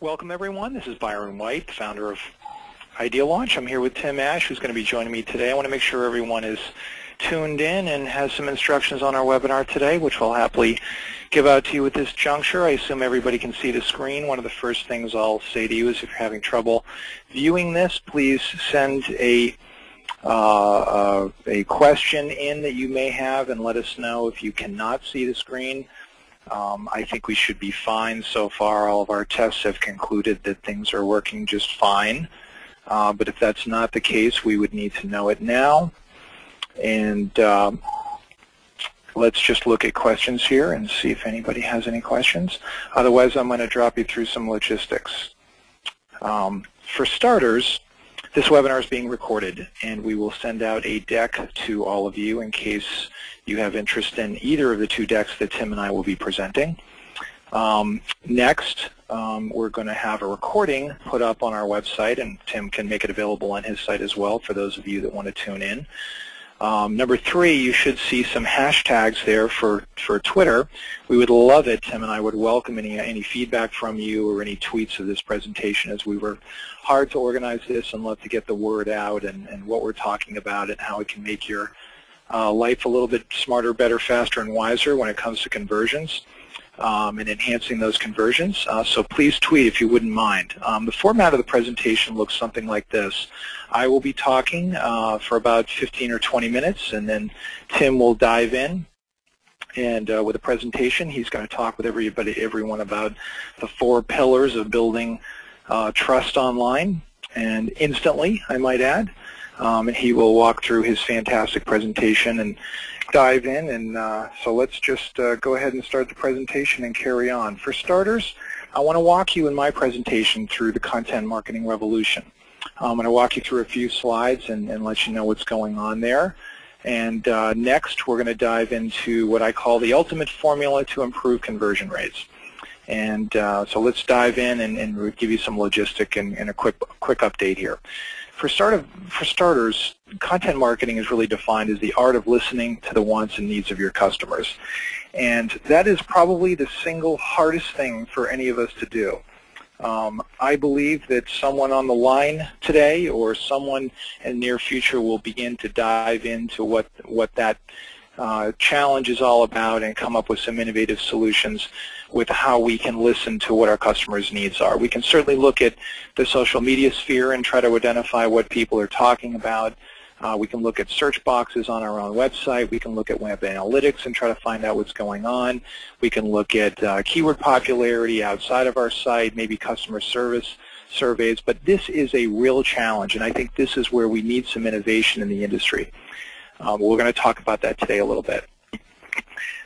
Welcome everyone. This is Byron White, founder of ideaLaunch. I'm here with Tim Ash, who's going to be joining me today. I want to make sure everyone is tuned in and has some instructions on our webinar today, which I'll happily give out to you at this juncture. I assume everybody can see the screen. One of the first things I'll say to you is if you're having trouble viewing this, please send a question in that you may have and let us know if you cannot see the screen. I think we should be fine so far. All of our tests have concluded that things are working just fine. But if that's not the case, we would need to know it now. And let's just look at questions here and see if anybody has any questions. Otherwise, I'm going to drop you through some logistics. For starters, this webinar is being recorded, and we will send out a deck to all of you in case you have interest in either of the two decks that Tim and I will be presenting. Next, we're going to have a recording put up on our website, and Tim can make it available on his site as well for those of you that want to tune in. Number 3, you should see some hashtags there for Twitter. We would love it. Tim and I would welcome any feedback from you or any tweets of this presentation, as we were hard to organize this and love to get the word out and what we're talking about and how it can make your life a little bit smarter, better, faster, and wiser when it comes to conversions and enhancing those conversions. So please tweet if you wouldn't mind. The format of the presentation looks something like this. I will be talking for about 15 or 20 minutes, and then Tim will dive in. And with a presentation, he's going to talk with everyone about the 4 pillars of building trust online, and instantly, I might add. And he will walk through his fantastic presentation and dive in. And so let's just go ahead and start the presentation and carry on. For starters, I want to walk you in my presentation through the content marketing revolution. I'm going to walk you through a few slides and let you know what's going on there. And next, we're going to dive into what I call the ultimate formula to improve conversion rates. And so let's dive in and give you some logistic and a quick update here. For starters, content marketing is really defined as the art of listening to the wants and needs of your customers. And that is probably the single hardest thing for any of us to do. I believe that someone on the line today or someone in the near future will begin to dive into what that challenge is all about and come up with some innovative solutions with how we can listen to what our customers' needs are. We can certainly look at the social media sphere and try to identify what people are talking about. We can look at search boxes on our own website. We can look at web analytics and try to find out what's going on. We can look at keyword popularity outside of our site, maybe customer service surveys. But this is a real challenge, and I think this is where we need some innovation in the industry. We're going to talk about that today a little bit.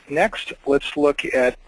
Next, let's look at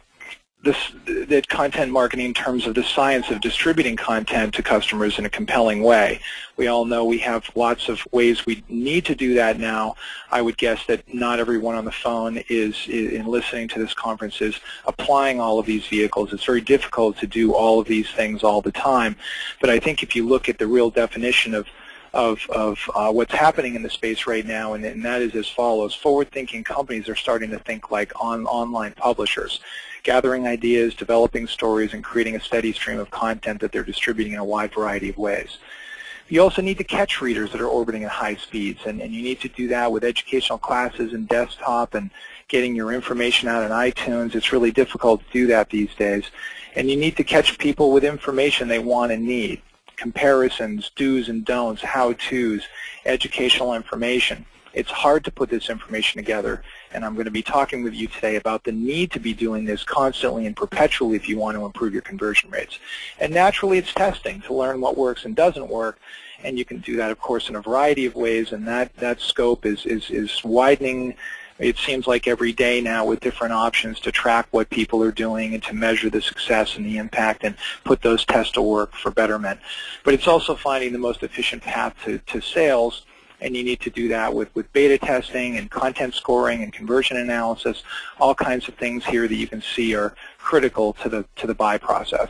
that content marketing in terms of the science of distributing content to customers in a compelling way. We all know we have lots of ways we need to do that now. I would guess that not everyone on the phone is in listening to this conference is applying all of these vehicles. It's very difficult to do all of these things all the time. But I think if you look at the real definition of what's happening in the space right now, and that is as follows. Forward-thinking companies are starting to think like online publishers, gathering ideas, developing stories, and creating a steady stream of content that they're distributing in a wide variety of ways. You also need to catch readers that are orbiting at high speeds, and you need to do that with educational classes and desktop and getting your information out on iTunes. It's really difficult to do that these days. And you need to catch people with information they want and need. Comparisons, do's and don'ts, how-tos, educational information. It's hard to put this information together, and I'm going to be talking with you today about the need to be doing this constantly and perpetually if you want to improve your conversion rates. And naturally, it's testing to learn what works and doesn't work, and you can do that, of course, in a variety of ways, and that scope is widening. It seems like every day now with different options to track what people are doing and to measure the success and the impact and put those tests to work for betterment. But it's also finding the most efficient path to sales, and you need to do that with beta testing and content scoring and conversion analysis, all kinds of things here that you can see are critical to the buy process.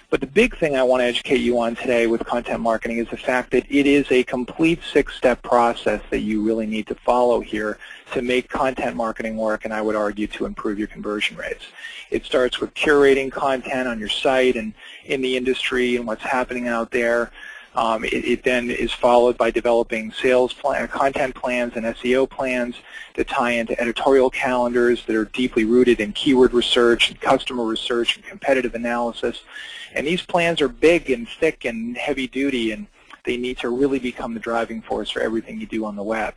But the big thing I want to educate you on today with content marketing is the fact that it is a complete 6-step process that you really need to follow here to make content marketing work, and I would argue to improve your conversion rates. It starts with curating content on your site and in the industry and what's happening out there. It then is followed by developing content plans and SEO plans that tie into editorial calendars that are deeply rooted in keyword research and customer research and competitive analysis. And these plans are big and thick and heavy duty, and they need to really become the driving force for everything you do on the web.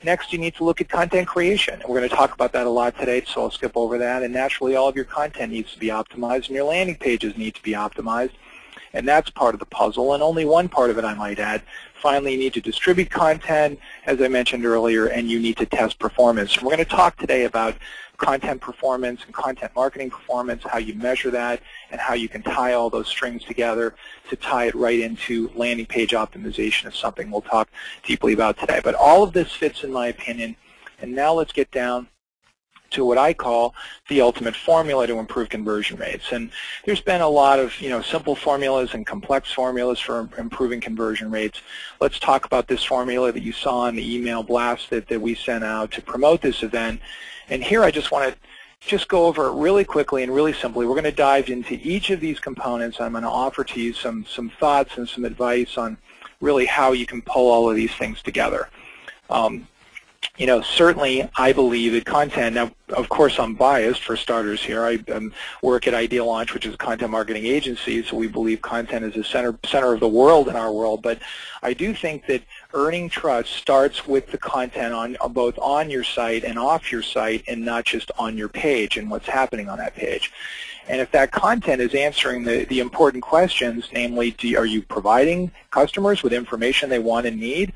Next, you need to look at content creation. And we're going to talk about that a lot today, so I'll skip over that. And naturally, all of your content needs to be optimized, and your landing pages need to be optimized. And that's part of the puzzle, and only one part of it, I might add. Finally, you need to distribute content, as I mentioned earlier, and you need to test performance. And we're going to talk today about content performance and content marketing performance, how you measure that, and how you can tie all those strings together to tie it right into landing page optimization is something we'll talk deeply about today. But all of this fits, in my opinion, and now let's get down to what I call the ultimate formula to improve conversion rates. And there's been a lot of simple formulas and complex formulas for improving conversion rates. Let's talk about this formula that you saw in the email blast that we sent out to promote this event. And here I just want to go over it really quickly and really simply. We're going to dive into each of these components. I'm going to offer to you some thoughts and some advice on really how you can pull all of these things together. Certainly I believe that content, now of course I'm biased for starters here. I work at ideaLaunch, which is a content marketing agency, so we believe content is the center of the world in our world. But I do think that earning trust starts with the content on both on your site and off your site, and not just on your page and what's happening on that page. And if that content is answering the important questions, namely, are you providing customers with information they want and need?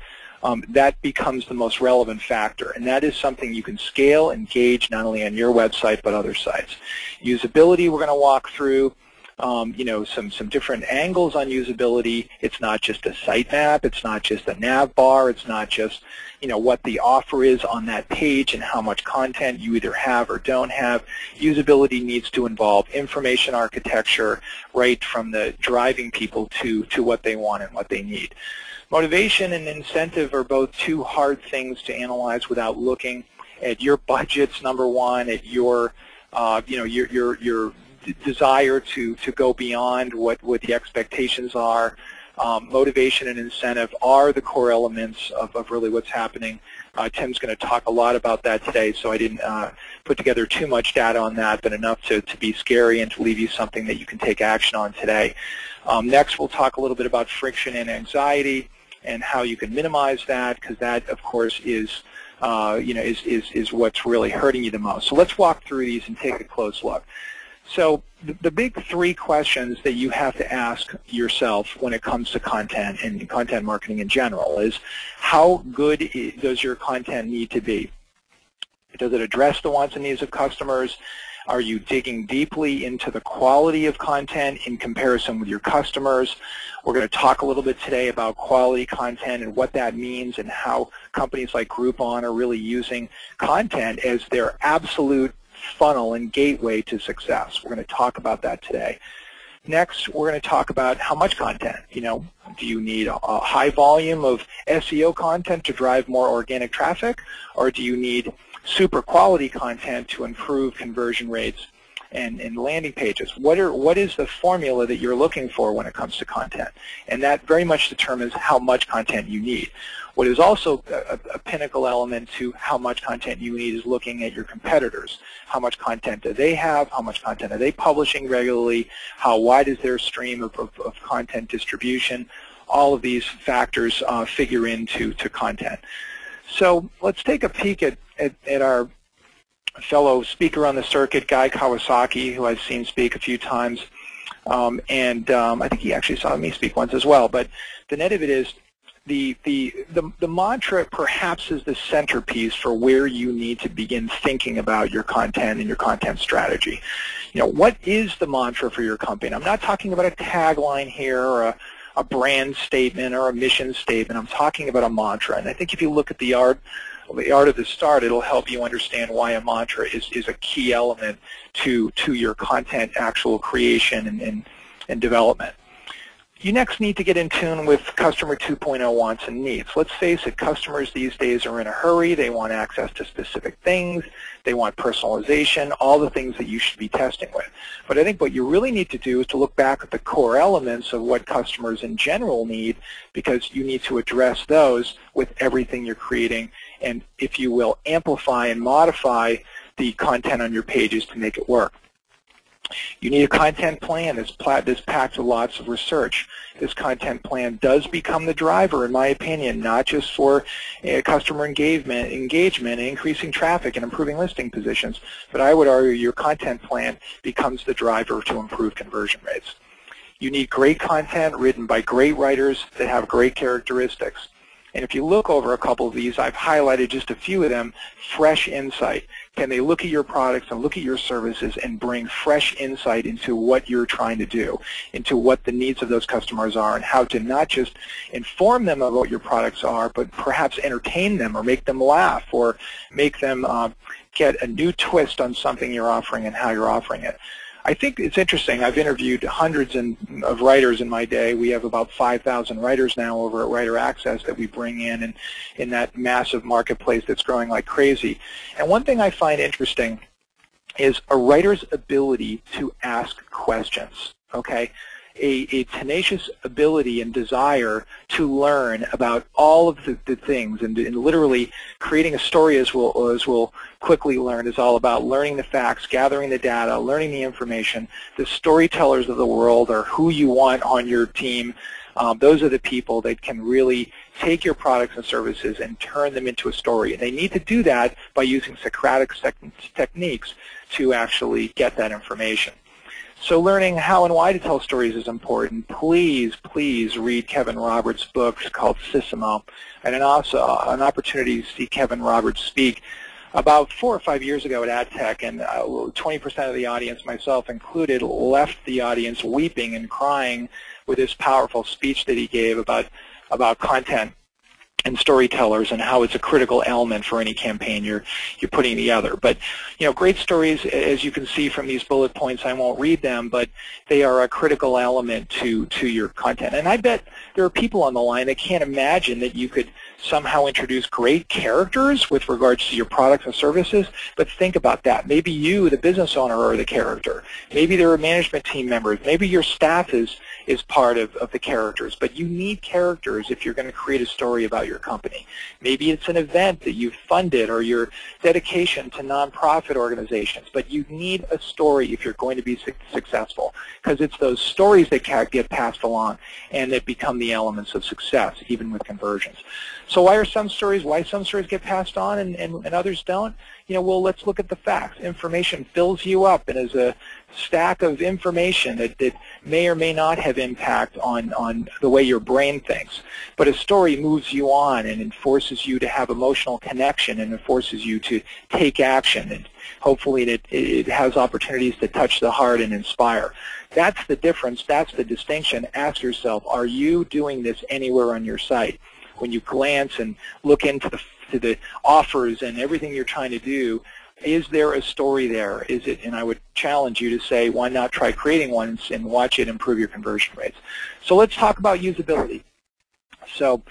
That becomes the most relevant factor, and that is something you can scale and gauge not only on your website but other sites. Usability, we're going to walk through some different angles on usability. It's not just a sitemap, it's not just a nav bar, it's not just what the offer is on that page and how much content you either have or don't have. Usability needs to involve information architecture right from the driving people to what they want and what they need. Motivation and incentive are both two hard things to analyze without looking at your budgets, number one, at your your desire to go beyond what the expectations are. Motivation and incentive are the core elements of really what's happening. Tim's going to talk a lot about that today, so I didn't put together too much data on that, but enough to be scary and to leave you something that you can take action on today. Next, we'll talk a little bit about friction and anxiety and how you can minimize that, because that, of course, is what's really hurting you the most. So let's walk through these and take a close look. So the big three questions that you have to ask yourself when it comes to content and content marketing in general is, how good does your content need to be? Does it address the wants and needs of customers? Are you digging deeply into the quality of content in comparison with your customers? We're going to talk a little bit today about quality content and what that means, and how companies like Groupon are really using content as their absolute funnel and gateway to success. We're going to talk about that today. Next, we're going to talk about how much content. Do you need a high volume of SEO content to drive more organic traffic, or do you need super quality content to improve conversion rates and landing pages? What is the formula that you're looking for when it comes to content? And that very much determines how much content you need. What is also a pinnacle element to how much content you need is looking at your competitors. How much content do they have? How much content are they publishing regularly? How wide is their stream of content distribution? All of these factors figure into content. So let's take a peek at our fellow speaker on the circuit, Guy Kawasaki, who I've seen speak a few times, and I think he actually saw me speak once as well. But the net of it is, the mantra perhaps is the centerpiece for where you need to begin thinking about your content and your content strategy. What is the mantra for your company? I'm not talking about a tagline here or a brand statement or a mission statement. I'm talking about a mantra, and I think if you look at the art of the start, it'll help you understand why a mantra is a key element to your content actual creation and development. You next need to get in tune with Customer 2.0 wants and needs. Let's face it, customers these days are in a hurry. They want access to specific things. They want personalization, all the things that you should be testing with. But I think what you really need to do is to look back at the core elements of what customers in general need, because you need to address those with everything you're creating and, if you will, amplify and modify the content on your pages to make it work. You need a content plan that's packed with lots of research. This content plan does become the driver, in my opinion, not just for customer engagement, increasing traffic, and improving listing positions, but I would argue your content plan becomes the driver to improve conversion rates. You need great content written by great writers that have great characteristics. And if you look over a couple of these, I've highlighted just a few of them. Fresh insight. Can they look at your products and look at your services and bring fresh insight into what you're trying to do, into what the needs of those customers are, and how to not just inform them of what your products are, but perhaps entertain them or make them laugh or make them get a new twist on something you're offering and how you're offering it. I think it's interesting. I've interviewed hundreds of writers in my day. We have about 5,000 writers now over at Writer Access that we bring in that massive marketplace that's growing like crazy. And one thing I find interesting is a writer's ability to ask questions, okay? A tenacious ability and desire to learn about all of the things, and literally creating a story, as we'll quickly learn, is all about learning the facts, gathering the data, learning the information. The storytellers of the world are who you want on your team. Those are the people that can really take your products and services and turn them into a story. And they need to do that by using Socratic techniques to actually get that information. So learning how and why to tell stories is important. Please, please read Kevin Roberts' book called Sisimo. And also an opportunity to see Kevin Roberts speak about 4 or 5 years ago at AdTech, and 20% of the audience, myself included, left the audience weeping and crying with this powerful speech that he gave about content and storytellers and how it's a critical element for any campaign you're putting together. But great stories, as you can see from these bullet points, I won't read them, but they are a critical element to your content. And I bet there are people on the line that can't imagine that you could somehow introduce great characters with regards to your products and services, but think about that. Maybe you, the business owner, are the character. Maybe there are management team members. Maybe your staff is part of the characters, but you need characters if you're going to create a story about your company. Maybe it's an event that you've funded or your dedication to nonprofit organizations, but you need a story if you're going to be successful, because it's those stories that get passed along and that become the elements of success, even with conversions. So why some stories get passed on and others don't? Well, let's look at the facts. Information fills you up and is a stack of information that may or may not have impact on the way your brain thinks. But a story moves you on and forces you to have emotional connection, and it forces you to take action. And hopefully it has opportunities to touch the heart and inspire. That's the difference. That's the distinction. Ask yourself, are you doing this anywhere on your site? When you glance and look into the offers and everything you're trying to do, is there a story there? Is it? And I would challenge you to say, why not try creating one and watch it improve your conversion rates? So let's talk about usability. So,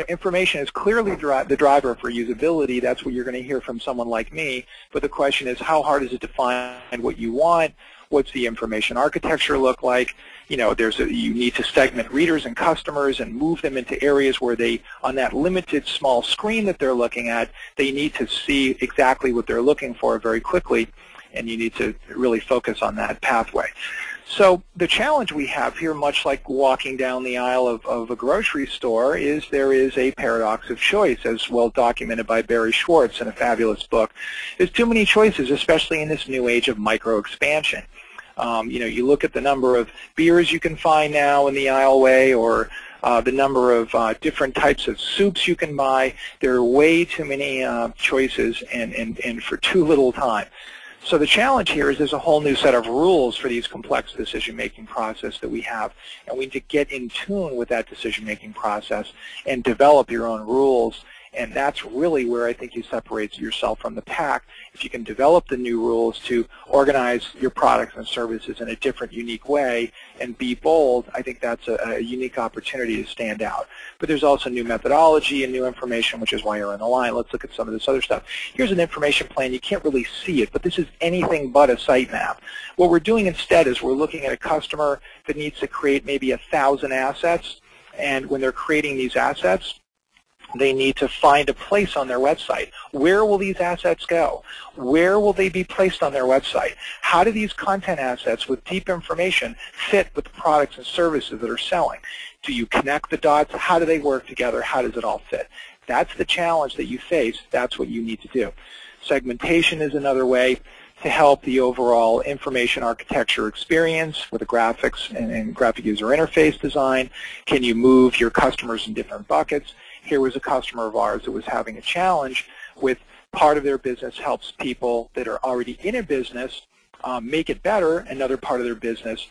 information is clearly the driver for usability. That's what you're going to hear from someone like me. But the question is, how hard is it to find what you want? What's the information architecture look like? You need to segment readers and customers and move them into areas where they, on that limited small screen that they're looking at, they need to see exactly what they're looking for very quickly, and you need to really focus on that pathway. So the challenge we have here, much like walking down the aisle of a grocery store, is there is a paradox of choice, as well documented by Barry Schwartz in a fabulous book. There's too many choices, especially in this new age of micro-expansion. You look at the number of beers you can find now in the aisleway, or the number of different types of soups you can buy. There are way too many choices and for too little time. So the challenge here is there's a whole new set of rules for these complex decision-making process that we have, and we need to get in tune with that decision-making process and develop your own rules And that's really where I think you separate yourself from the pack. If you can develop the new rules to organize your products and services in a different, unique way and be bold, I think that's a unique opportunity to stand out. But there's also new methodology and new information, which is why you're on the line. Let's look at some of this other stuff. Here's an information plan. You can't really see it, but this is anything but a sitemap. What we're doing instead is we're looking at a customer that needs to create maybe 1,000 assets, and when they're creating these assets, they need to find a place on their website. Where will these assets go? Where will they be placed on their website? How do these content assets with deep information fit with the products and services that are selling? Do you connect the dots? How do they work together? How does it all fit? That's the challenge that you face. That's what you need to do. Segmentation is another way to help the overall information architecture experience with the graphics and graphic user interface design. Can you move your customers in different buckets? Here was a customer of ours that was having a challenge with part of their business helps people that are already in a business make it better. Another part of their business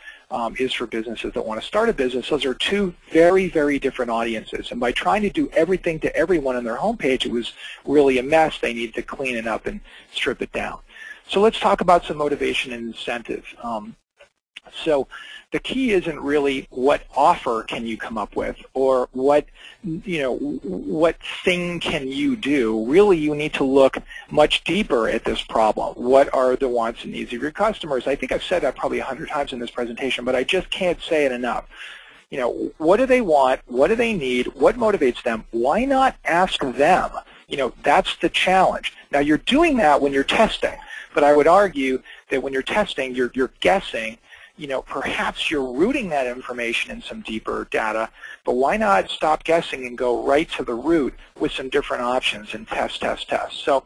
is for businesses that want to start a business. Those are two very, very different audiences. And by trying to do everything to everyone on their homepage, it was really a mess. They needed to clean it up and strip it down. So let's talk about some motivation and incentive. So the key isn't really what offer can you come up with or what thing can you do. Really, you need to look much deeper at this problem. What are the wants and needs of your customers? I think I've said that probably 100 times in this presentation, but I just can't say it enough. What do they want? What do they need? What motivates them? Why not ask them? That's the challenge. Now, you're doing that when you're testing, but I would argue that when you're testing, you're guessing. Perhaps you're rooting that information in some deeper data, but why not stop guessing and go right to the root with some different options and test. So,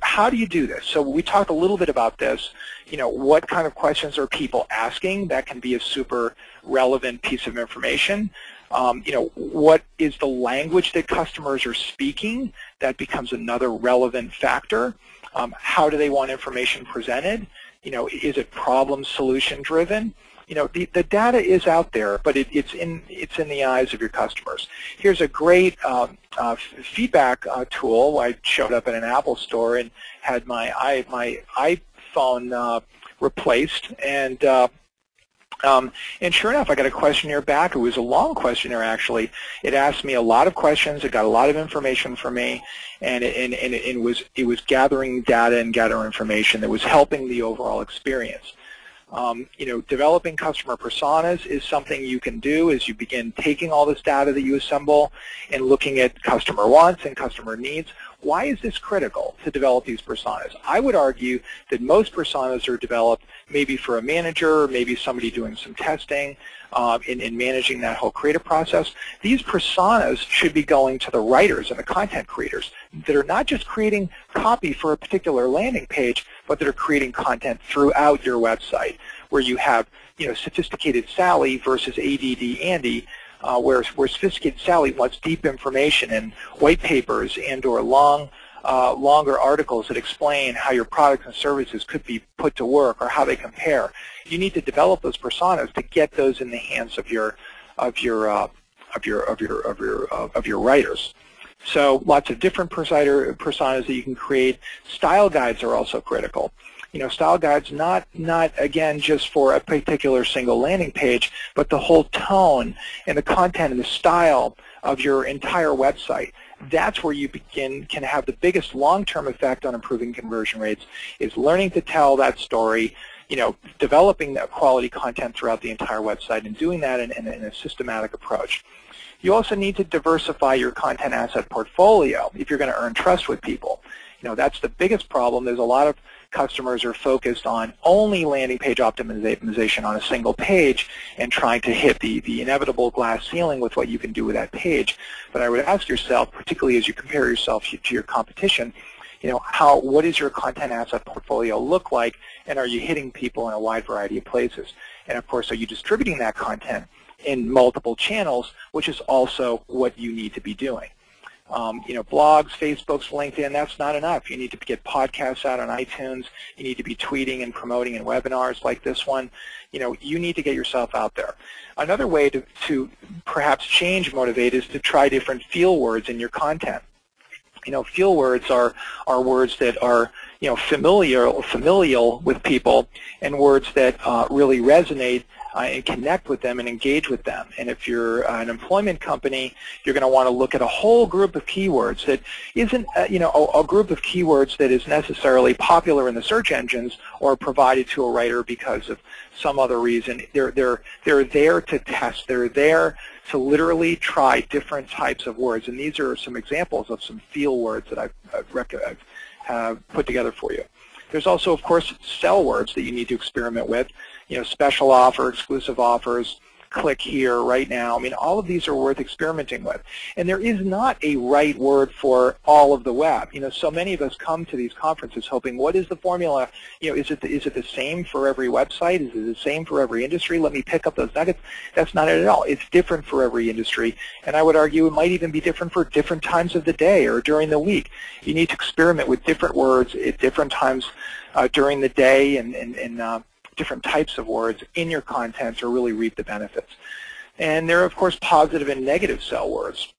how do you do this? So we talked a little bit about this. What kind of questions are people asking? That can be a super relevant piece of information. What is the language that customers are speaking? That becomes another relevant factor. How do they want information presented? Is it problem solution driven? The data is out there, but it's in the eyes of your customers. Here's a great feedback tool. I showed up in an Apple store and had my iPhone replaced, and sure enough, I got a questionnaire back. It was a long questionnaire, actually. It asked me a lot of questions. It got a lot of information from me, and it was gathering data and gathering information that was helping the overall experience. Developing customer personas is something you can do as you begin taking all this data that you assemble and looking at customer wants and customer needs. Why is this critical to develop these personas? I would argue that most personas are developed maybe for a manager, maybe somebody doing some testing in managing that whole creative process. These personas should be going to the writers and the content creators that are not just creating copy for a particular landing page, but that are creating content throughout your website, where you have sophisticated Sally versus ADD Andy, where sophisticated Sally wants deep information and white papers and/or longer articles that explain how your products and services could be put to work or how they compare. You need to develop those personas to get those in the hands of your writers. So lots of different personas that you can create. Style guides are also critical. Style guides not again just for a particular single landing page, but the whole tone and the content and the style of your entire website. That's where you can have the biggest long-term effect on improving conversion rates, is learning to tell that story, developing that quality content throughout the entire website and doing that in a systematic approach. You also need to diversify your content asset portfolio if you're going to earn trust with people. That's the biggest problem. There's a lot of customers are focused on only landing page optimization on a single page and trying to hit the inevitable glass ceiling with what you can do with that page. But I would ask yourself, particularly as you compare yourself to your competition, what does your content asset portfolio look like, and are you hitting people in a wide variety of places? And of course, are you distributing that content in multiple channels, which is also what you need to be doing. blogs, Facebooks, LinkedIn. That's not enough. You need to get podcasts out on iTunes. You need to be tweeting and promoting in webinars like this one. You need to get yourself out there. Another way to perhaps change Motivate is to try different feel words in your content. Feel words are words that are familial with people, and words that really resonate and connect with them and engage with them. And if you're an employment company, you're going to want to look at a whole group of keywords that isn't a group of keywords that is necessarily popular in the search engines or provided to a writer because of some other reason. They're there to test. They're there to literally try different types of words. And these are some examples of some feel words that I've put together for you. There's also, of course, sell words that you need to experiment with. Special offer, exclusive offers, click here, right now. All of these are worth experimenting with. And there is not a right word for all of the web. So many of us come to these conferences hoping, what is the formula? Is it the same for every website? Is it the same for every industry? Let me pick up those nuggets. That's not it at all. It's different for every industry. And I would argue it might even be different for different times of the day or during the week. You need to experiment with different words at different times during the day and different types of words in your content to really reap the benefits. And there are, of course, positive and negative sell words.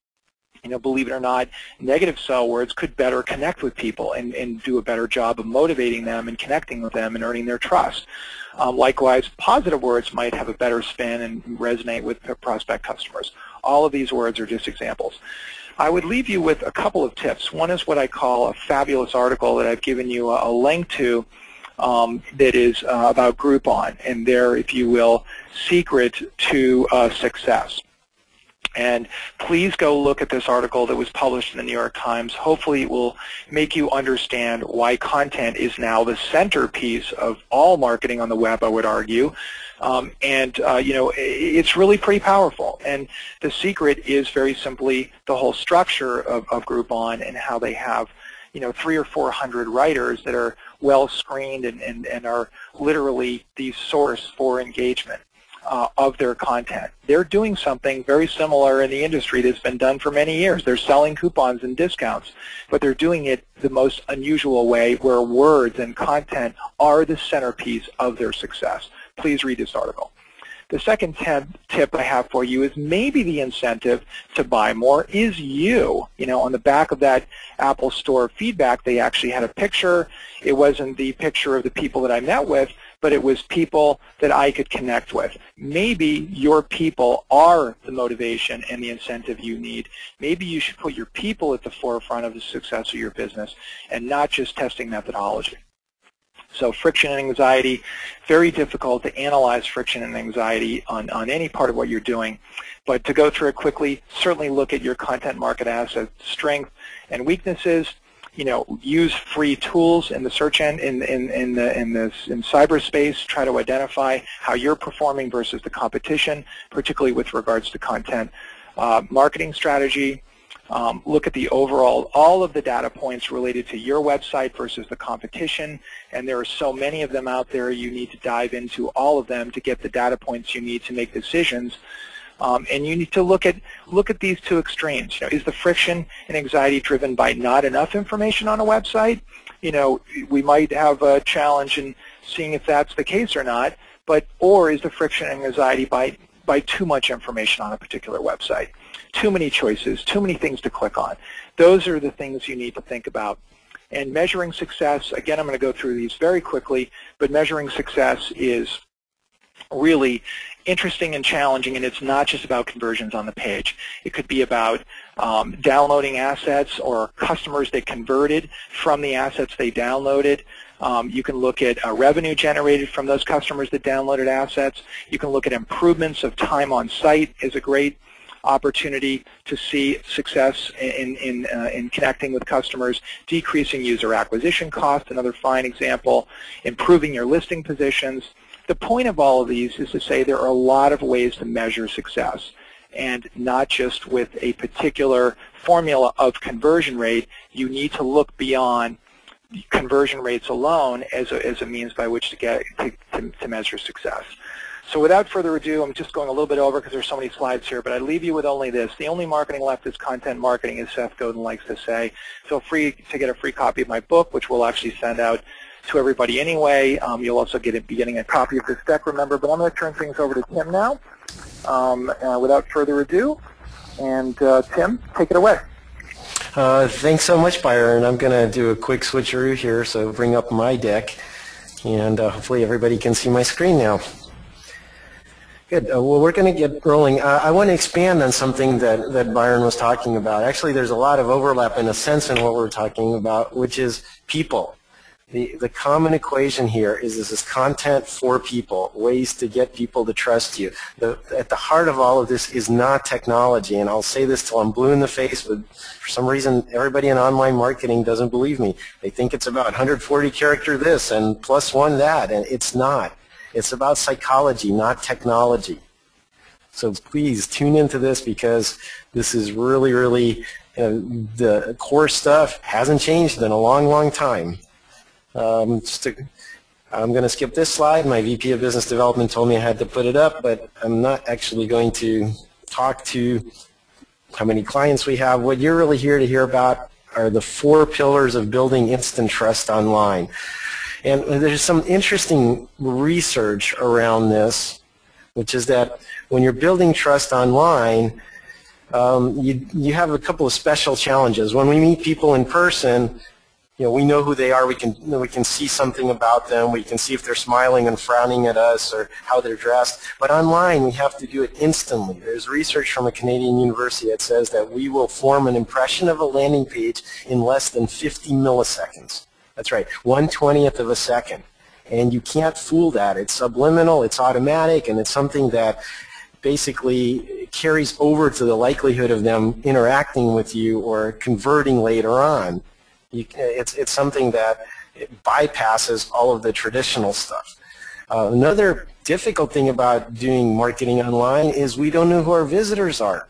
Believe it or not, negative sell words could better connect with people and do a better job of motivating them and connecting with them and earning their trust. Likewise, positive words might have a better spin and resonate with prospect customers. All of these words are just examples. I would leave you with a couple of tips. One is what I call a fabulous article that I've given you a link to that is about Groupon, and their, if you will, secret to success. And please go look at this article that was published in the New York Times. Hopefully it will make you understand why content is now the centerpiece of all marketing on the web, I would argue. It's really pretty powerful. And the secret is very simply the whole structure of Groupon and how they have 300 or 400 writers that are well screened and are literally the source for engagement of their content. They're doing something very similar in the industry that's been done for many years. They're selling coupons and discounts, but they're doing it the most unusual way where words and content are the centerpiece of their success. Please read this article. The second tip I have for you is maybe the incentive to buy more is you. On the back of that Apple Store feedback, they actually had a picture. It wasn't the picture of the people that I met with, but it was people that I could connect with. Maybe your people are the motivation and the incentive you need. Maybe you should put your people at the forefront of the success of your business and not just testing methodology. So friction and anxiety, very difficult to analyze friction and anxiety on any part of what you're doing. But to go through it quickly, certainly look at your content market asset strength and weaknesses. Use free tools in the search end in cyberspace. Try to identify how you're performing versus the competition, particularly with regards to content marketing strategy. Look at the overall, all of the data points related to your website versus the competition, and there are so many of them out there. You need to dive into all of them to get the data points you need to make decisions. And you need to look at these two extremes. Is the friction and anxiety driven by not enough information on a website? We might have a challenge in seeing if that's the case or not. Or is the friction and anxiety by too much information on a particular website? Too many choices, too many things to click on. Those are the things you need to think about. And measuring success, again, I'm going to go through these very quickly, but measuring success is really interesting and challenging, and it's not just about conversions on the page. It could be about downloading assets or customers that converted from the assets they downloaded. You can look at revenue generated from those customers that downloaded assets. You can look at improvements of time on site as a great opportunity to see success in connecting with customers, decreasing user acquisition cost, another fine example, improving your listing positions. The point of all of these is to say there are a lot of ways to measure success, and not just with a particular formula of conversion rate. You need to look beyond conversion rates alone as a means by which to measure success. So without further ado, I'm just going a little bit over because there's so many slides here, but I leave you with only this. The only marketing left is content marketing, as Seth Godin likes to say. Feel free to get a free copy of my book, which we'll actually send out to everybody anyway. You'll also be getting a copy of this deck, remember, but I'm going to turn things over to Tim now without further ado. And Tim, take it away. Thanks so much, Byron. I'm going to do a quick switcheroo here, so bring up my deck, and hopefully everybody can see my screen now. Good. Well, we're going to get rolling. I want to expand on something that Byron was talking about. Actually, there's a lot of overlap in a sense in what we're talking about, which is people. The common equation here is this is content for people, ways to get people to trust you. At the heart of all of this is not technology, and I'll say this till I'm blue in the face, but for some reason everybody in online marketing doesn't believe me. They think it's about 140 character this and +1 that, and it's not. It's about psychology, not technology. So please tune into this because this is really, really, the core stuff hasn't changed in a long, long time. I'm going to skip this slide. My VP of Business Development told me I had to put it up, but I'm not actually going to talk to how many clients we have. What you're really here to hear about are the 4 pillars of building instant trust online. And there's some interesting research around this, which is that when you're building trust online, you have a couple of special challenges. When we meet people in person, we know who they are. We can see something about them. We can see if they're smiling and frowning at us or how they're dressed. But online, we have to do it instantly. There's research from a Canadian university that says that we will form an impression of a landing page in less than 50 milliseconds. That's right, 1/20th of a second. And you can't fool that. It's subliminal, it's automatic, and it's something that basically carries over to the likelihood of them interacting with you or converting later on. It's something that bypasses all of the traditional stuff. Another difficult thing about doing marketing online is we don't know who our visitors are.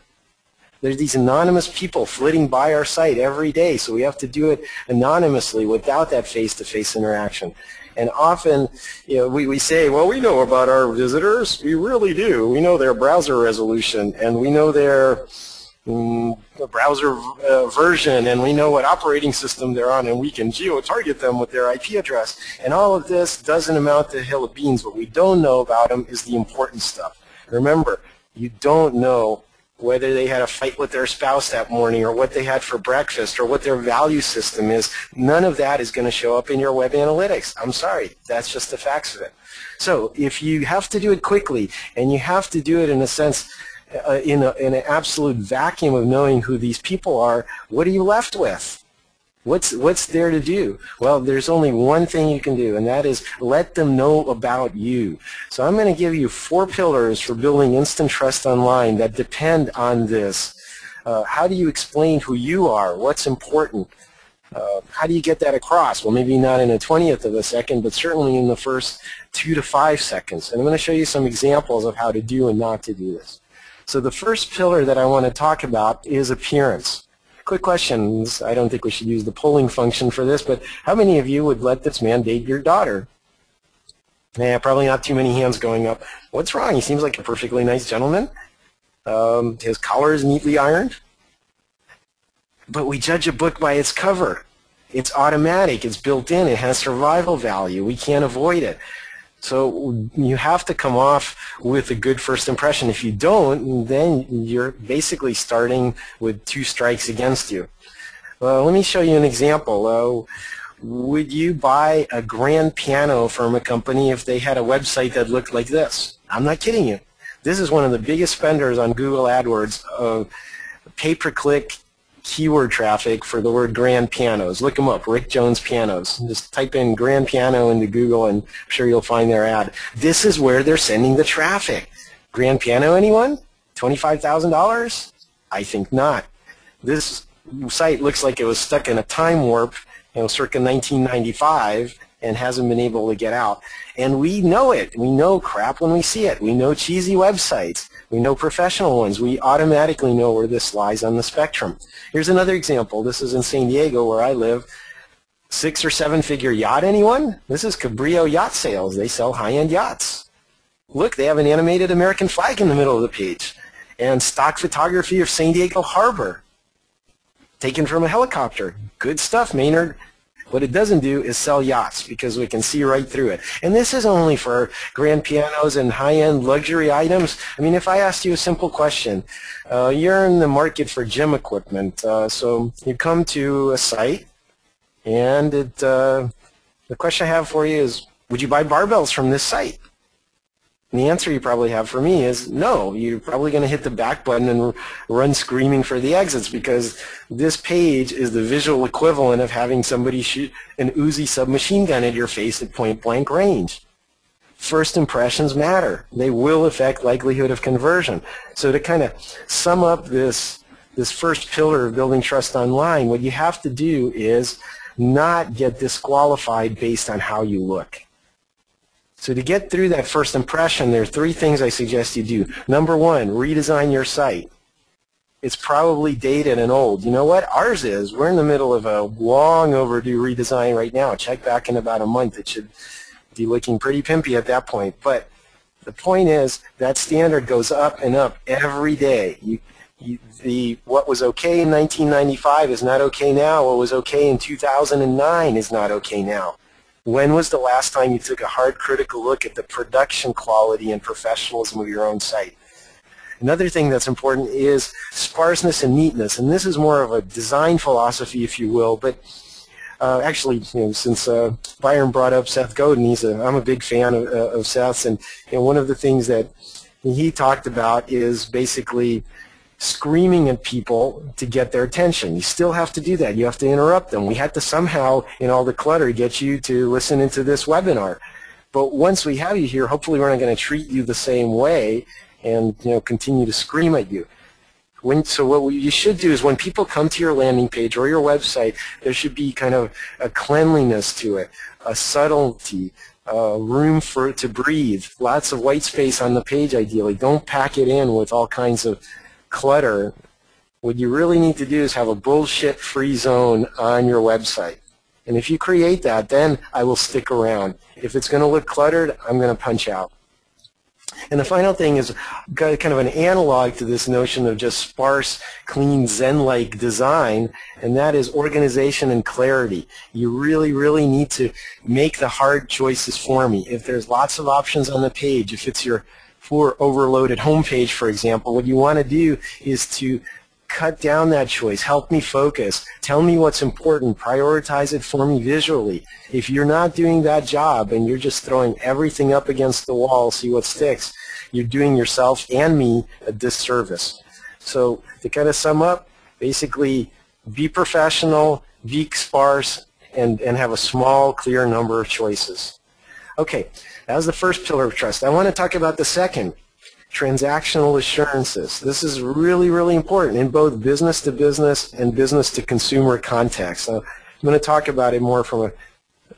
There's these anonymous people flitting by our site every day, so we have to do it anonymously without that face-to-face interaction. And often, we say, well, we know about our visitors. We really do. We know their browser resolution, and we know their browser version, and we know what operating system they're on, and we can geo-target them with their IP address. And all of this doesn't amount to a hill of beans. What we don't know about them is the important stuff. Remember, you don't know whether they had a fight with their spouse that morning or what they had for breakfast or what their value system is. None of that is going to show up in your web analytics. I'm sorry. That's just the facts of it. So if you have to do it quickly and you have to do it in a sense in an absolute vacuum of knowing who these people are, what are you left with? What's there to do? Well, there's only one thing you can do, and that is let them know about you. So I'm going to give you 4 pillars for building instant trust online that depend on this. How do you explain who you are? What's important? How do you get that across? Well, maybe not in a 20th of a second, but certainly in the first 2 to 5 seconds. And I'm going to show you some examples of how to do and not to do this. So the first pillar that I want to talk about is appearance. Quick questions. I don't think we should use the polling function for this, but how many of you would let this man date your daughter? Yeah, probably not too many hands going up. What's wrong? He seems like a perfectly nice gentleman. His collar is neatly ironed. But we judge a book by its cover. It's automatic. It's built in. It has survival value. We can't avoid it. So you have to come off with a good first impression. If you don't, then you're basically starting with 2 strikes against you. Let me show you an example. Would you buy a grand piano from a company if they had a website that looked like this? I'm not kidding you. This is one of the biggest spenders on Google AdWords of pay-per-click keyword traffic for the word grand pianos. Look them up, Rick Jones pianos. Just type in grand piano into Google and I'm sure you'll find their ad. This is where they're sending the traffic. Grand piano, anyone? $25,000? I think not. This site looks like it was stuck in a time warp, circa 1995 and hasn't been able to get out. And we know it. We know crap when we see it. We know cheesy websites. We know professional ones. We automatically know where this lies on the spectrum. Here's another example. This is in San Diego where I live. 6- or 7-figure yacht, anyone? This is Cabrillo Yacht Sales. They sell high-end yachts. look, they have an animated American flag in the middle of the page. And stock photography of San Diego Harbor, taken from a helicopter. Good stuff, Maynard. What it doesn't do is sell yachts, because we can see right through it. And this is only for grand pianos and high-end luxury items. I mean, if I asked you a simple question, you're in the market for gym equipment, so you come to a site, and the question I have for you is, would you buy barbells from this site? And the answer you probably have for me is no. You're probably going to hit the back button and run screaming for the exits, because this page is the visual equivalent of having somebody shoot an Uzi submachine gun at your face at point-blank range. First impressions matter. They will affect likelihood of conversion. So to kind of sum up this first pillar of building trust online, what you have to do is not get disqualified based on how you look. So to get through that first impression, there are 3 things I suggest you do. Number 1, redesign your site. It's probably dated and old. You know what? Ours is. We're in the middle of a long overdue redesign right now. Check back in about a month. It should be looking pretty pimpy at that point. But the point is that standard goes up and up every day. What was okay in 1995 is not okay now. What was okay in 2009 is not okay now. When was the last time you took a hard critical look at the production quality and professionalism of your own site? Another thing that's important is sparseness and neatness, and this is more of a design philosophy, if you will, but actually, since Byron brought up Seth Godin, I'm a big fan of Seth's, and one of the things that he talked about is basically screaming at people to get their attention. You still have to do that. You have to interrupt them. We had to somehow, in all the clutter, get you to listen into this webinar. But once we have you here, hopefully we're not going to treat you the same way and continue to scream at you. So what you should do is when people come to your landing page or your website, there should be kind of a cleanliness to it, a subtlety, room for it to breathe, lots of white space on the page ideally. Don't pack it in with all kinds of clutter. What you really need to do is have a bullshit-free zone on your website. And if you create that, then I will stick around. If it's going to look cluttered, I'm going to punch out. And the final thing is kind of an analog to this notion of just sparse, clean, Zen-like design, and that is organization and clarity. You really, really need to make the hard choices for me. If there's lots of options on the page, if it's your overloaded homepage, for example, what you want to do is to cut down that choice, help me focus, tell me what's important, prioritize it for me visually. If you're not doing that job and you're just throwing everything up against the wall, see what sticks, you're doing yourself and me a disservice. So to kind of sum up, basically be professional, be sparse, and have a small, clear number of choices. Okay, that was the first pillar of trust. I want to talk about the second, transactional assurances. This is really, really important in both business-to-business and business-to-consumer context. So I'm going to talk about it more from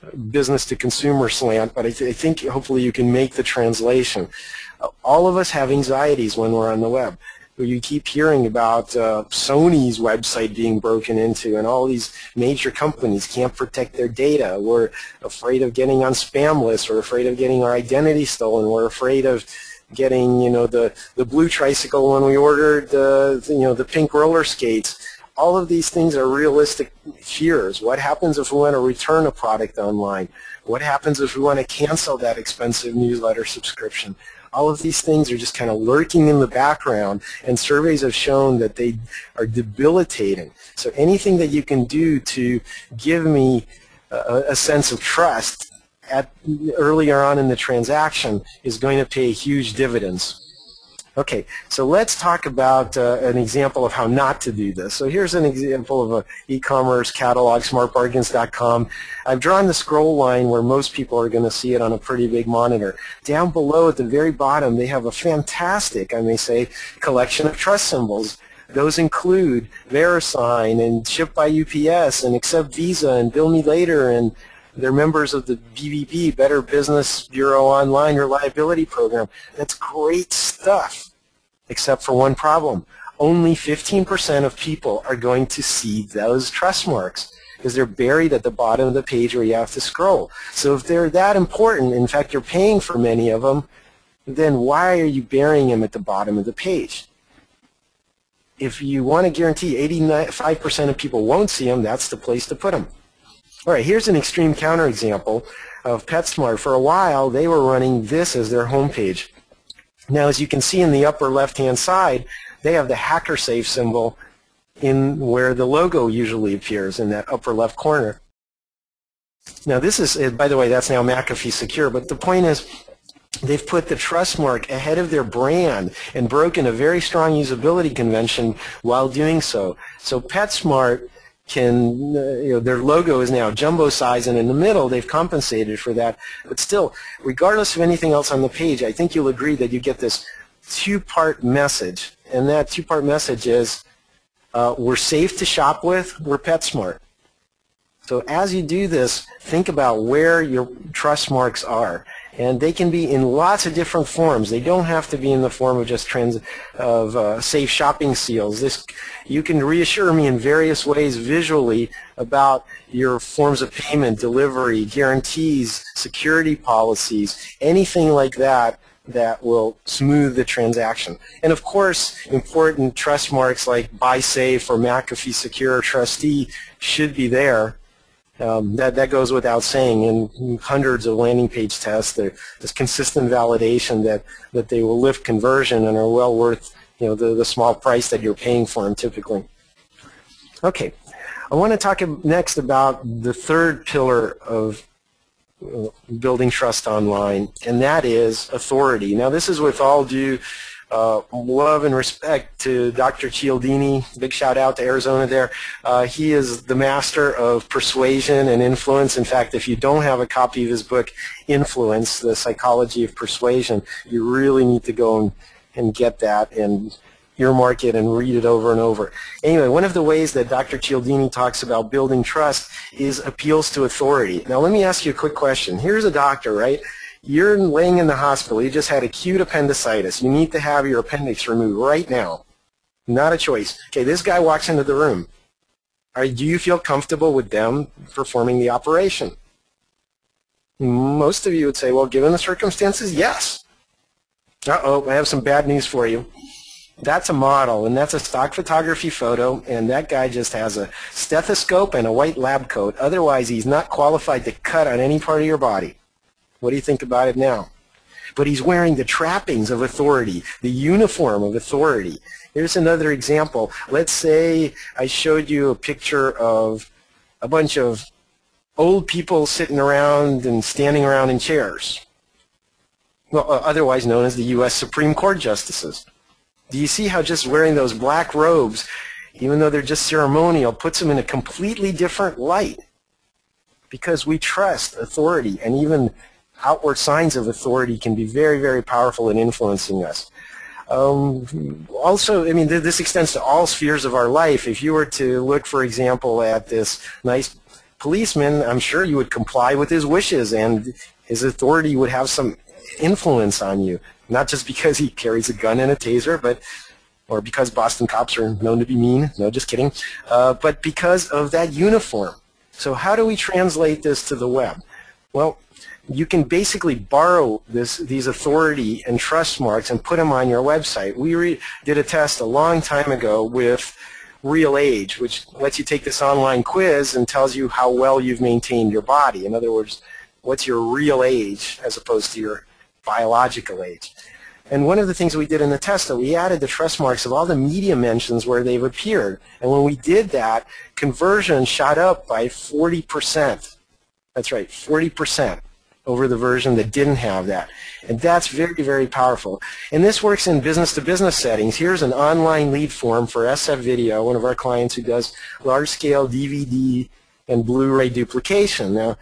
a business-to-consumer slant, but I think hopefully you can make the translation. All of us have anxieties when we're on the web. You keep hearing about Sony's website being broken into, and all these major companies can't protect their data. We're afraid of getting on spam lists. We're afraid of getting our identity stolen. We're afraid of getting, the blue tricycle when we ordered the pink roller skates. All of these things are realistic fears. What happens if we want to return a product online? What happens if we want to cancel that expensive newsletter subscription? All of these things are just kind of lurking in the background, and surveys have shown that they are debilitating. So anything that you can do to give me a sense of trust earlier on in the transaction is going to pay huge dividends. Okay, so let's talk about an example of how not to do this. So here's an example of an e-commerce catalog, smartbargains.com. I've drawn the scroll line where most people are going to see it on a pretty big monitor. Down below at the very bottom, they have a fantastic, I may say, collection of trust symbols. Those include VeriSign and Ship by UPS and Accept Visa and Bill Me Later, and they're members of the BBB, Better Business Bureau Online Reliability Program. That's great stuff, except for one problem. Only 15% of people are going to see those trust marks because they're buried at the bottom of the page where you have to scroll. So if they're that important, in fact, you're paying for many of them, then why are you burying them at the bottom of the page? If you want to guarantee 85% of people won't see them, that's the place to put them. All right, here's an extreme counterexample of PetSmart. For a while, they were running this as their homepage. Now, as you can see in the upper left-hand side, they have the hacker safe symbol in where the logo usually appears in that upper left corner. Now, this is, by the way, that's now McAfee Secure, but the point is, they've put the trust mark ahead of their brand and broken a very strong usability convention while doing so. So PetSmart can, their logo is now jumbo size, and in the middle they've compensated for that. But still, regardless of anything else on the page, I think you'll agree that you get this two-part message. And that two-part message is, we're safe to shop with, we're PetSmart. So as you do this, think about where your trust marks are. And they can be in lots of different forms. They don't have to be in the form of just safe shopping seals. You can reassure me in various ways visually about your forms of payment, delivery, guarantees, security policies, anything like that that will smooth the transaction. And of course, important trust marks like Buy Safe or McAfee Secure Trustee should be there. That goes without saying. In hundreds of landing page tests, there's consistent validation that they will lift conversion and are well worth the small price that you're paying for them typically. Okay, I want to talk next about the third pillar of building trust online, and that is authority. Now, this is with all due love and respect to Dr. Cialdini. Big shout out to Arizona there. He is the master of persuasion and influence. In fact, if you don't have a copy of his book, Influence, The Psychology of Persuasion, you really need to go and get that and earmark it and read it over and over. Anyway, one of the ways that Dr. Cialdini talks about building trust is appeals to authority. Now, let me ask you a quick question. Here's a doctor, right? You're laying in the hospital. You just had acute appendicitis. You need to have your appendix removed right now. Not a choice. Okay, this guy walks into the room. Do you feel comfortable with them performing the operation? Most of you would say, well, given the circumstances, yes. Uh-oh, I have some bad news for you. That's a model, and that's a stock photography photo, and that guy just has a stethoscope and a white lab coat. Otherwise, he's not qualified to cut on any part of your body. What do you think about it now? But he's wearing the trappings of authority, the uniform of authority. Here's another example. Let's say I showed you a picture of a bunch of old people sitting around and standing around in chairs, well, otherwise known as the U.S. Supreme Court justices. Do you see how just wearing those black robes, even though they're just ceremonial, puts them in a completely different light? Because we trust authority, and even outward signs of authority can be very, very powerful in influencing us. Also, I mean, this extends to all spheres of our life. If you were to look, for example, at this nice policeman, I'm sure you would comply with his wishes, and his authority would have some influence on you. Not just because he carries a gun and a taser, or because Boston cops are known to be mean. No, just kidding. But because of that uniform. So how do we translate this to the web? Well, you can basically borrow these authority and trust marks and put them on your website. We did a test a long time ago with Real Age, which lets you take this online quiz and tells you how well you've maintained your body. In other words, what's your real age as opposed to your biological age. And one of the things we did in the test, we added the trust marks of all the media mentions where they've appeared. And when we did that, conversion shot up by 40%. That's right, 40% over the version that didn't have that. And that's very, very powerful. And this works in business-to-business settings. Here's an online lead form for SF Video, one of our clients who does large-scale DVD and Blu-ray duplication. Now,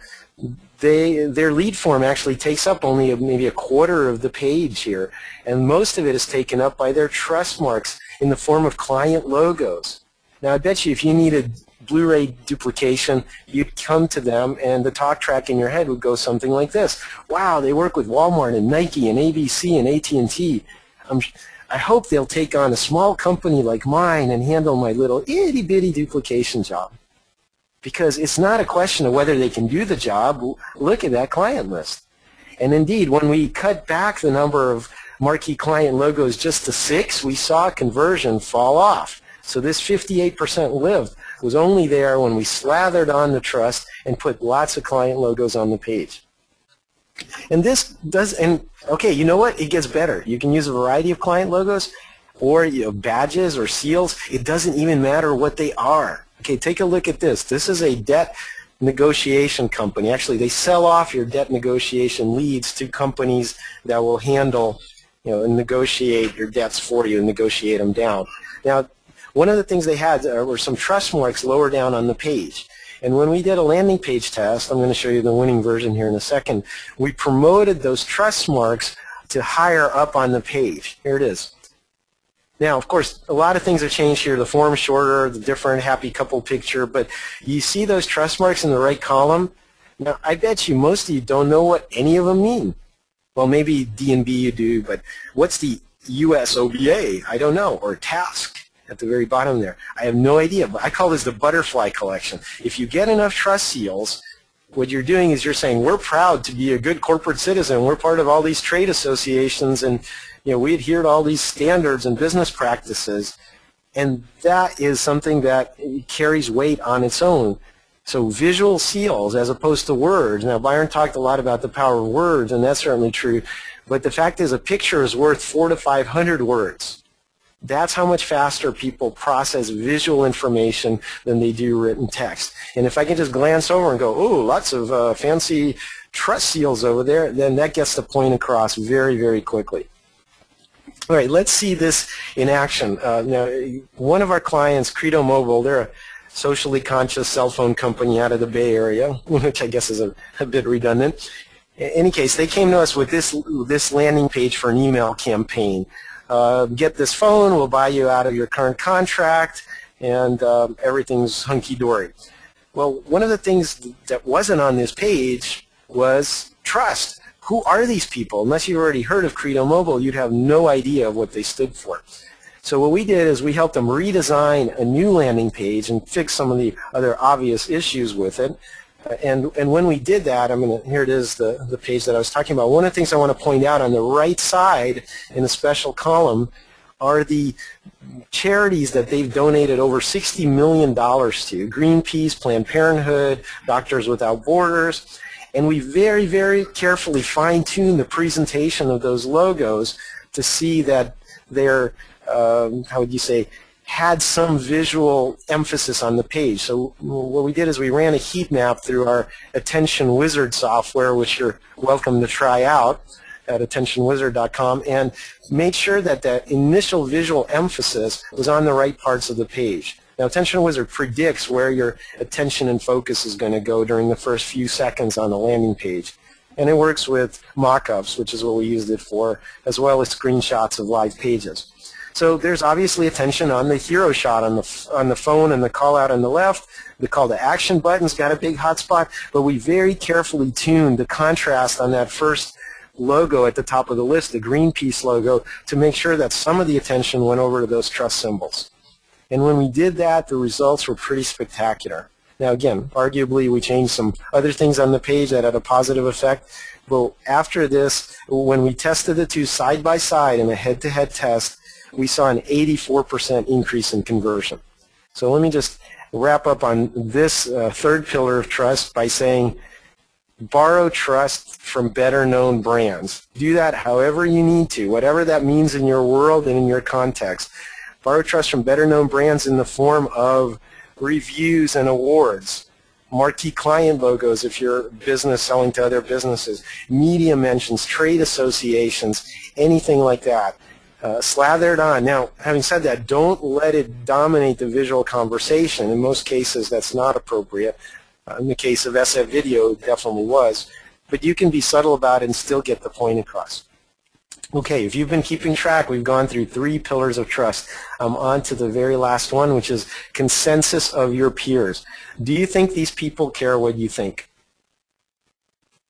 their lead form actually takes up only maybe a quarter of the page here, and most of it is taken up by their trust marks in the form of client logos. Now, I bet you if you needed Blu-ray duplication, you'd come to them, and the talk track in your head would go something like this. Wow, they work with Walmart and Nike and ABC and AT&T. I hope they'll take on a small company like mine and handle my little itty-bitty duplication job. Because it's not a question of whether they can do the job. Look at that client list. And indeed, when we cut back the number of marquee client logos just to 6, we saw conversion fall off. So this 58% lift was only there when we slathered on the trust and put lots of client logos on the page. And this does, and okay, you know what? It gets better. You can use a variety of client logos or badges or seals. It doesn't even matter what they are. Okay, take a look at this. This is a debt negotiation company. Actually, they sell off your debt negotiation leads to companies that will handle, and negotiate your debts for you and negotiate them down. Now, one of the things they had were some trust marks lower down on the page. And when we did a landing page test, I'm going to show you the winning version here in a second, we promoted those trust marks to higher up on the page. Here it is. Now, of course, a lot of things have changed here. The form's shorter, the different happy couple picture, but you see those trust marks in the right column? Now, I bet you most of you don't know what any of them mean. Well, maybe D&B you do, but what's the USOBA? I don't know, or task at the very bottom there. I have no idea, but I call this the butterfly collection. If you get enough trust seals, what you're doing is you're saying, we're proud to be a good corporate citizen. We're part of all these trade associations, and we adhere to all these standards and business practices, and that is something that carries weight on its own. So visual seals as opposed to words. Now, Byron talked a lot about the power of words, and that's certainly true, but the fact is a picture is worth 400 to 500 words. That's how much faster people process visual information than they do written text. And if I can just glance over and go, oh, lots of fancy trust seals over there, then that gets the point across very, very quickly. All right, let's see this in action. Now, one of our clients, Credo Mobile, they're a socially conscious cell phone company out of the Bay Area, which I guess is a bit redundant. In any case, they came to us with this landing page for an email campaign. Get this phone, we'll buy you out of your current contract, and everything's hunky-dory. Well, one of the things that wasn't on this page was trust. Who are these people? Unless you've already heard of Credo Mobile, you'd have no idea of what they stood for. So what we did is we helped them redesign a new landing page and fix some of the other obvious issues with it. And when we did that, here it is, the page that I was talking about. One of the things I want to point out on the right side in a special column are the charities that they've donated over $60 million to. Greenpeace, Planned Parenthood, Doctors Without Borders. And we very, very carefully fine-tuned the presentation of those logos to see that they're, how would you say, had some visual emphasis on the page. So what we did is we ran a heat map through our Attention Wizard software, which you're welcome to try out at attentionwizard.com, and made sure that that initial visual emphasis was on the right parts of the page. Now, Attention Wizard predicts where your attention and focus is going to go during the first few seconds on the landing page. And it works with mock-ups, which is what we used it for, as well as screenshots of live pages. So there's obviously attention on the hero shot on the phone and the call out on the left. The call to action button's got a big hotspot, but we very carefully tuned the contrast on that first logo at the top of the list, the Greenpeace logo, to make sure that some of the attention went over to those trust symbols. And when we did that, the results were pretty spectacular. Now again, arguably we changed some other things on the page that had a positive effect, but after this, when we tested the two side by side in a head-to-head test, we saw an 84% increase in conversion. So let me just wrap up on this third pillar of trust by saying borrow trust from better-known brands. Do that however you need to, whatever that means in your world and in your context. Borrow trust from better-known brands in the form of reviews and awards, marquee client logos if you're a business selling to other businesses, media mentions, trade associations, anything like that. Slather it on. Now, having said that, don't let it dominate the visual conversation. In most cases, that's not appropriate. In the case of SF Video, it definitely was. But you can be subtle about it and still get the point across. Okay, if you've been keeping track, we've gone through 3 pillars of trust. I'm on to the very last one, which is consensus of your peers. Do you think these people care what you think?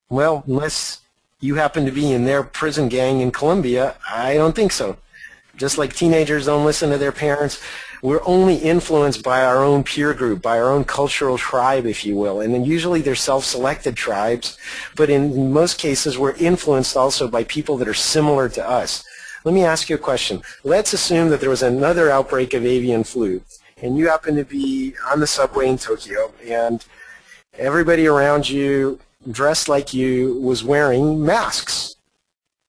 Well, unless you happen to be in their prison gang in Colombia, I don't think so. Just like teenagers don't listen to their parents, we're only influenced by our own peer group, by our own cultural tribe, if you will. And then usually they're self-selected tribes, but in most cases we're influenced also by people that are similar to us. Let me ask you a question. Let's assume that there was another outbreak of avian flu, and you happen to be on the subway in Tokyo, and everybody around you dressed like you was wearing masks.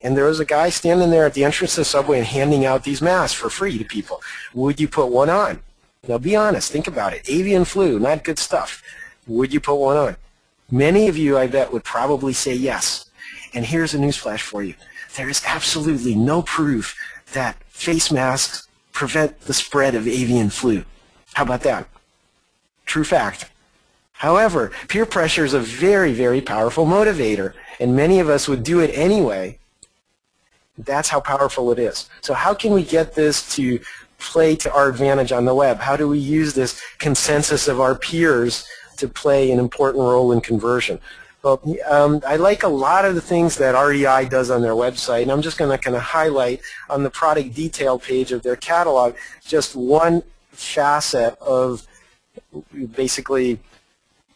And there was a guy standing there at the entrance of the subway and handing out these masks for free to people. Would you put one on? Now be honest, think about it. Avian flu, not good stuff. Would you put one on? Many of you, I bet, would probably say yes. And here's a newsflash for you. There is absolutely no proof that face masks prevent the spread of avian flu. How about that? True fact. However, peer pressure is a very, very powerful motivator, and many of us would do it anyway. That's how powerful it is. So how can we get this to play to our advantage on the web? How do we use this consensus of our peers to play an important role in conversion? Well, I like a lot of the things that REI does on their website, and I'm just going to kind of highlight on the product detail page of their catalog just one facet of basically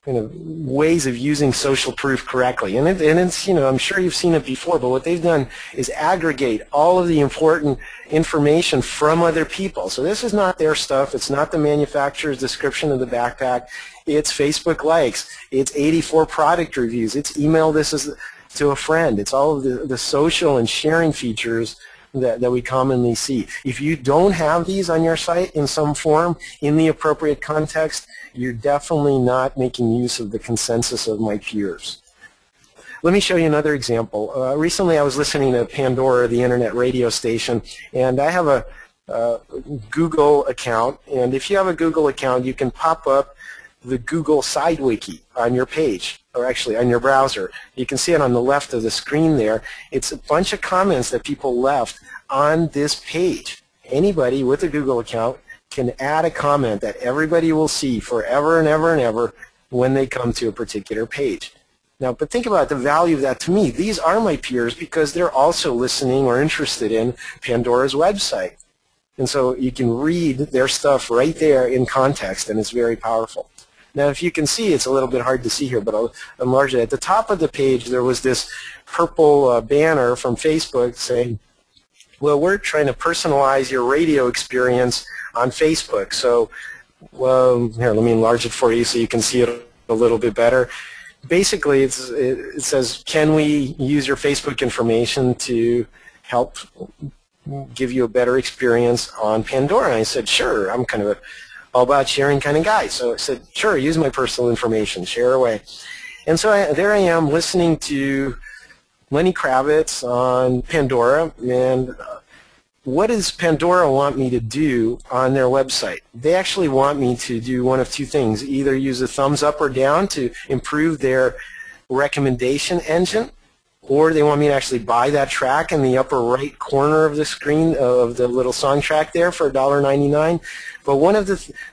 kind of ways of using social proof correctly. And it's, I'm sure you've seen it before, but what they've done is aggregate all of the important information from other people. So this is not their stuff. It's not the manufacturer's description of the backpack. It's Facebook likes. It's 84 product reviews. It's email this to a friend. It's all of the social and sharing features that we commonly see. If you don't have these on your site in some form, in the appropriate context, you're definitely not making use of the consensus of my peers. Let me show you another example. Recently I was listening to Pandora, the internet radio station, and I have a Google account, and if you have a Google account, you can pop up the Google side wiki on your page, or actually on your browser. You can see it on the left of the screen there. It's a bunch of comments that people left on this page. Anybody with a Google account can add a comment that everybody will see forever and ever and ever when they come to a particular page. Now, but think about the value of that to me. These are my peers because they're also listening or interested in Pandora's website. And so you can read their stuff right there in context, and it's very powerful. Now, if you can see, it's a little bit hard to see here, but I'll enlarge it. At the top of the page, there was this purple banner from Facebook saying, well, we're trying to personalize your radio experience on Facebook. So, well, here, let me enlarge it for you so you can see it a little bit better. Basically, it says, can we use your Facebook information to help give you a better experience on Pandora? And I said, sure. I'm kind of a all about sharing kind of guy. So I said, sure, use my personal information, share away. And so there I am listening to Lenny Kravitz on Pandora, and what does Pandora want me to do on their website? They actually want me to do one of two things, either use a thumbs up or down to improve their recommendation engine, or they want me to actually buy that track in the upper right corner of the screen of the little song track there for $1.99. But one of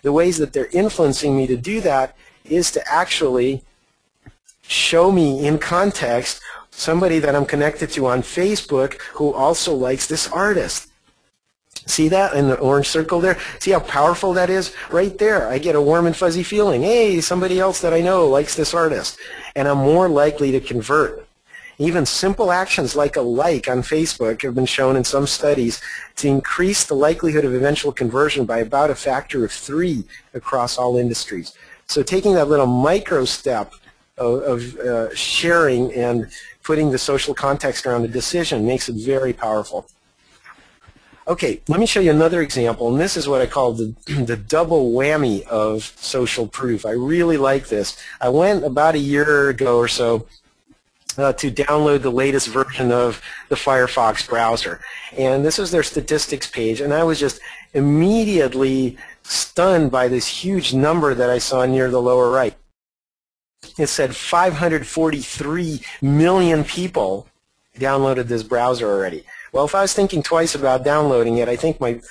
the ways that they're influencing me to do that is to actually show me in context somebody that I'm connected to on Facebook who also likes this artist. See that in the orange circle there? See how powerful that is? Right there, I get a warm and fuzzy feeling. Hey, somebody else that I know likes this artist. And I'm more likely to convert. Even simple actions like a like on Facebook have been shown in some studies to increase the likelihood of eventual conversion by about a factor of 3 across all industries. So taking that little micro step of sharing and putting the social context around a decision makes it very powerful. Okay, let me show you another example, and this is what I call the double whammy of social proof. I really like this. I went about a year ago or so to download the latest version of the Firefox browser. And this was their statistics page, and I was just immediately stunned by this huge number that I saw near the lower right. It said 543 million people downloaded this browser already. Well, if I was thinking twice about downloading it, I think my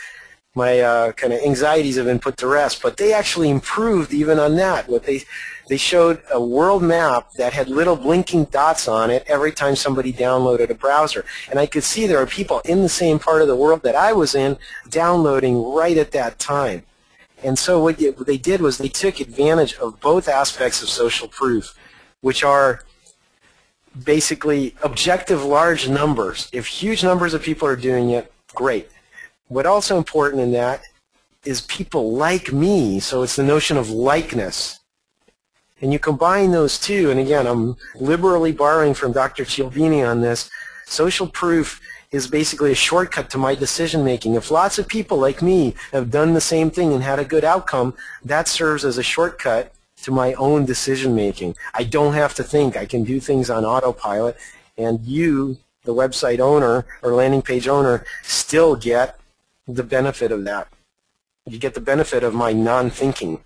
kind of anxieties have been put to rest. But they actually improved even on that. They showed a world map that had little blinking dots on it every time somebody downloaded a browser. And I could see there are people in the same part of the world that I was in downloading right at that time. And so what they did was they took advantage of both aspects of social proof, which are basically objective large numbers. If huge numbers of people are doing it, great. What's also important in that is people like me, so it's the notion of likeness. And you combine those two, and again, I'm liberally borrowing from Dr. Cialdini on this. Social proof is basically a shortcut to my decision making. If lots of people like me have done the same thing and had a good outcome, that serves as a shortcut to my own decision making. I don't have to think. I can do things on autopilot, and you, the website owner or landing page owner, still get the benefit of that. You get the benefit of my non-thinking.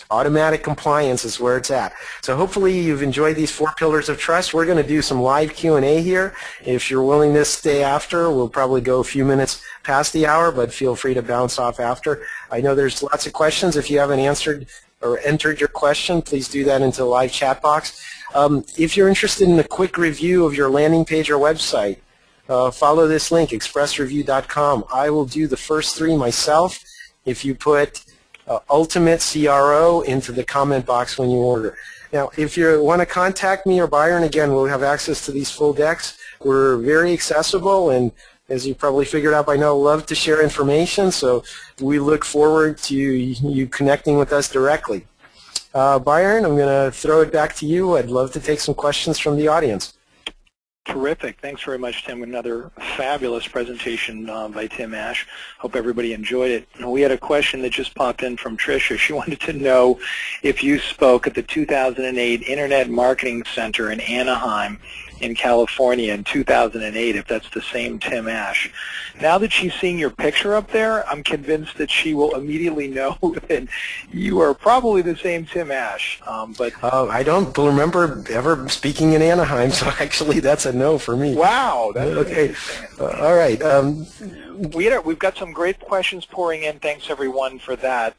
Automatic compliance is where it's at. So hopefully you've enjoyed these 4 pillars of trust. We're going to do some live Q&A here. If you're willing to stay after, we'll probably go a few minutes past the hour, but feel free to bounce off after. I know there's lots of questions. If you haven't answered or entered your question, please do that into the live chat box. If you're interested in a quick review of your landing page or website, follow this link, expressreview.com. I will do the first 3 myself if you put Ultimate CRO into the comment box when you order. Now, if you want to contact me or Byron, again, we'll have access to these full decks. We're very accessible, and as you probably figured out by now, love to share information, so we look forward to you connecting with us directly. Byron, I'm going to throw it back to you. I'd love to take some questions from the audience. Terrific. Thanks very much, Tim. Another fabulous presentation by Tim Ash. Hope everybody enjoyed it. And we had a question that just popped in from Tricia. She wanted to know if you spoke at the 2008 Internet Marketing Center in Anaheim in California in 2008, if that's the same Tim Ash. Now that she's seeing your picture up there, I'm convinced that she will immediately know that you are probably the same Tim Ash. I don't remember ever speaking in Anaheim, so actually that's a no for me. Wow. That's okay. All right. We've got some great questions pouring in. Thanks, everyone, for that.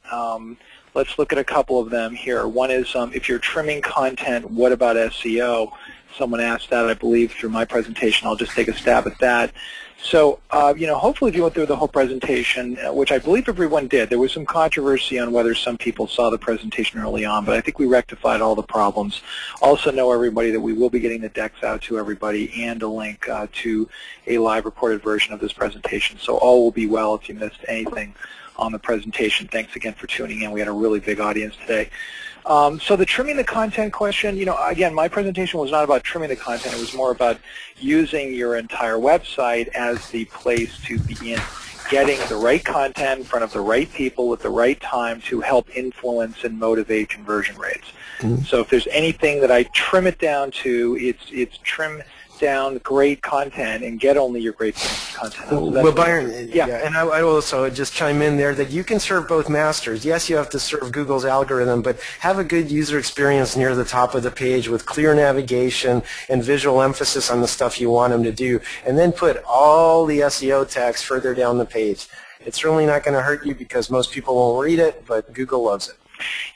Let's look at a couple of them here. One is, if you're trimming content, what about SEO? Someone asked that, I believe, through my presentation. I'll just take a stab at that. So, hopefully if you went through the whole presentation, which I believe everyone did, there was some controversy on whether some people saw the presentation early on, but I think we rectified all the problems. Also know, everybody, that we will be getting the decks out to everybody and a link to a live recorded version of this presentation. So all will be well if you missed anything on the presentation. Thanks again for tuning in. We had a really big audience today. So the trimming the content question, again, my presentation was not about trimming the content. It was more about using your entire website as the place to begin getting the right content in front of the right people at the right time to help influence and motivate conversion rates. Mm-hmm. So if there's anything that I trim it down to, it's trim down great content and get only your great content. Well, Byron, yeah, and I will also just chime in there that you can serve both masters. Yes, you have to serve Google's algorithm, but have a good user experience near the top of the page with clear navigation and visual emphasis on the stuff you want them to do, and then put all the SEO text further down the page. It's really not going to hurt you because most people won't read it, but Google loves it.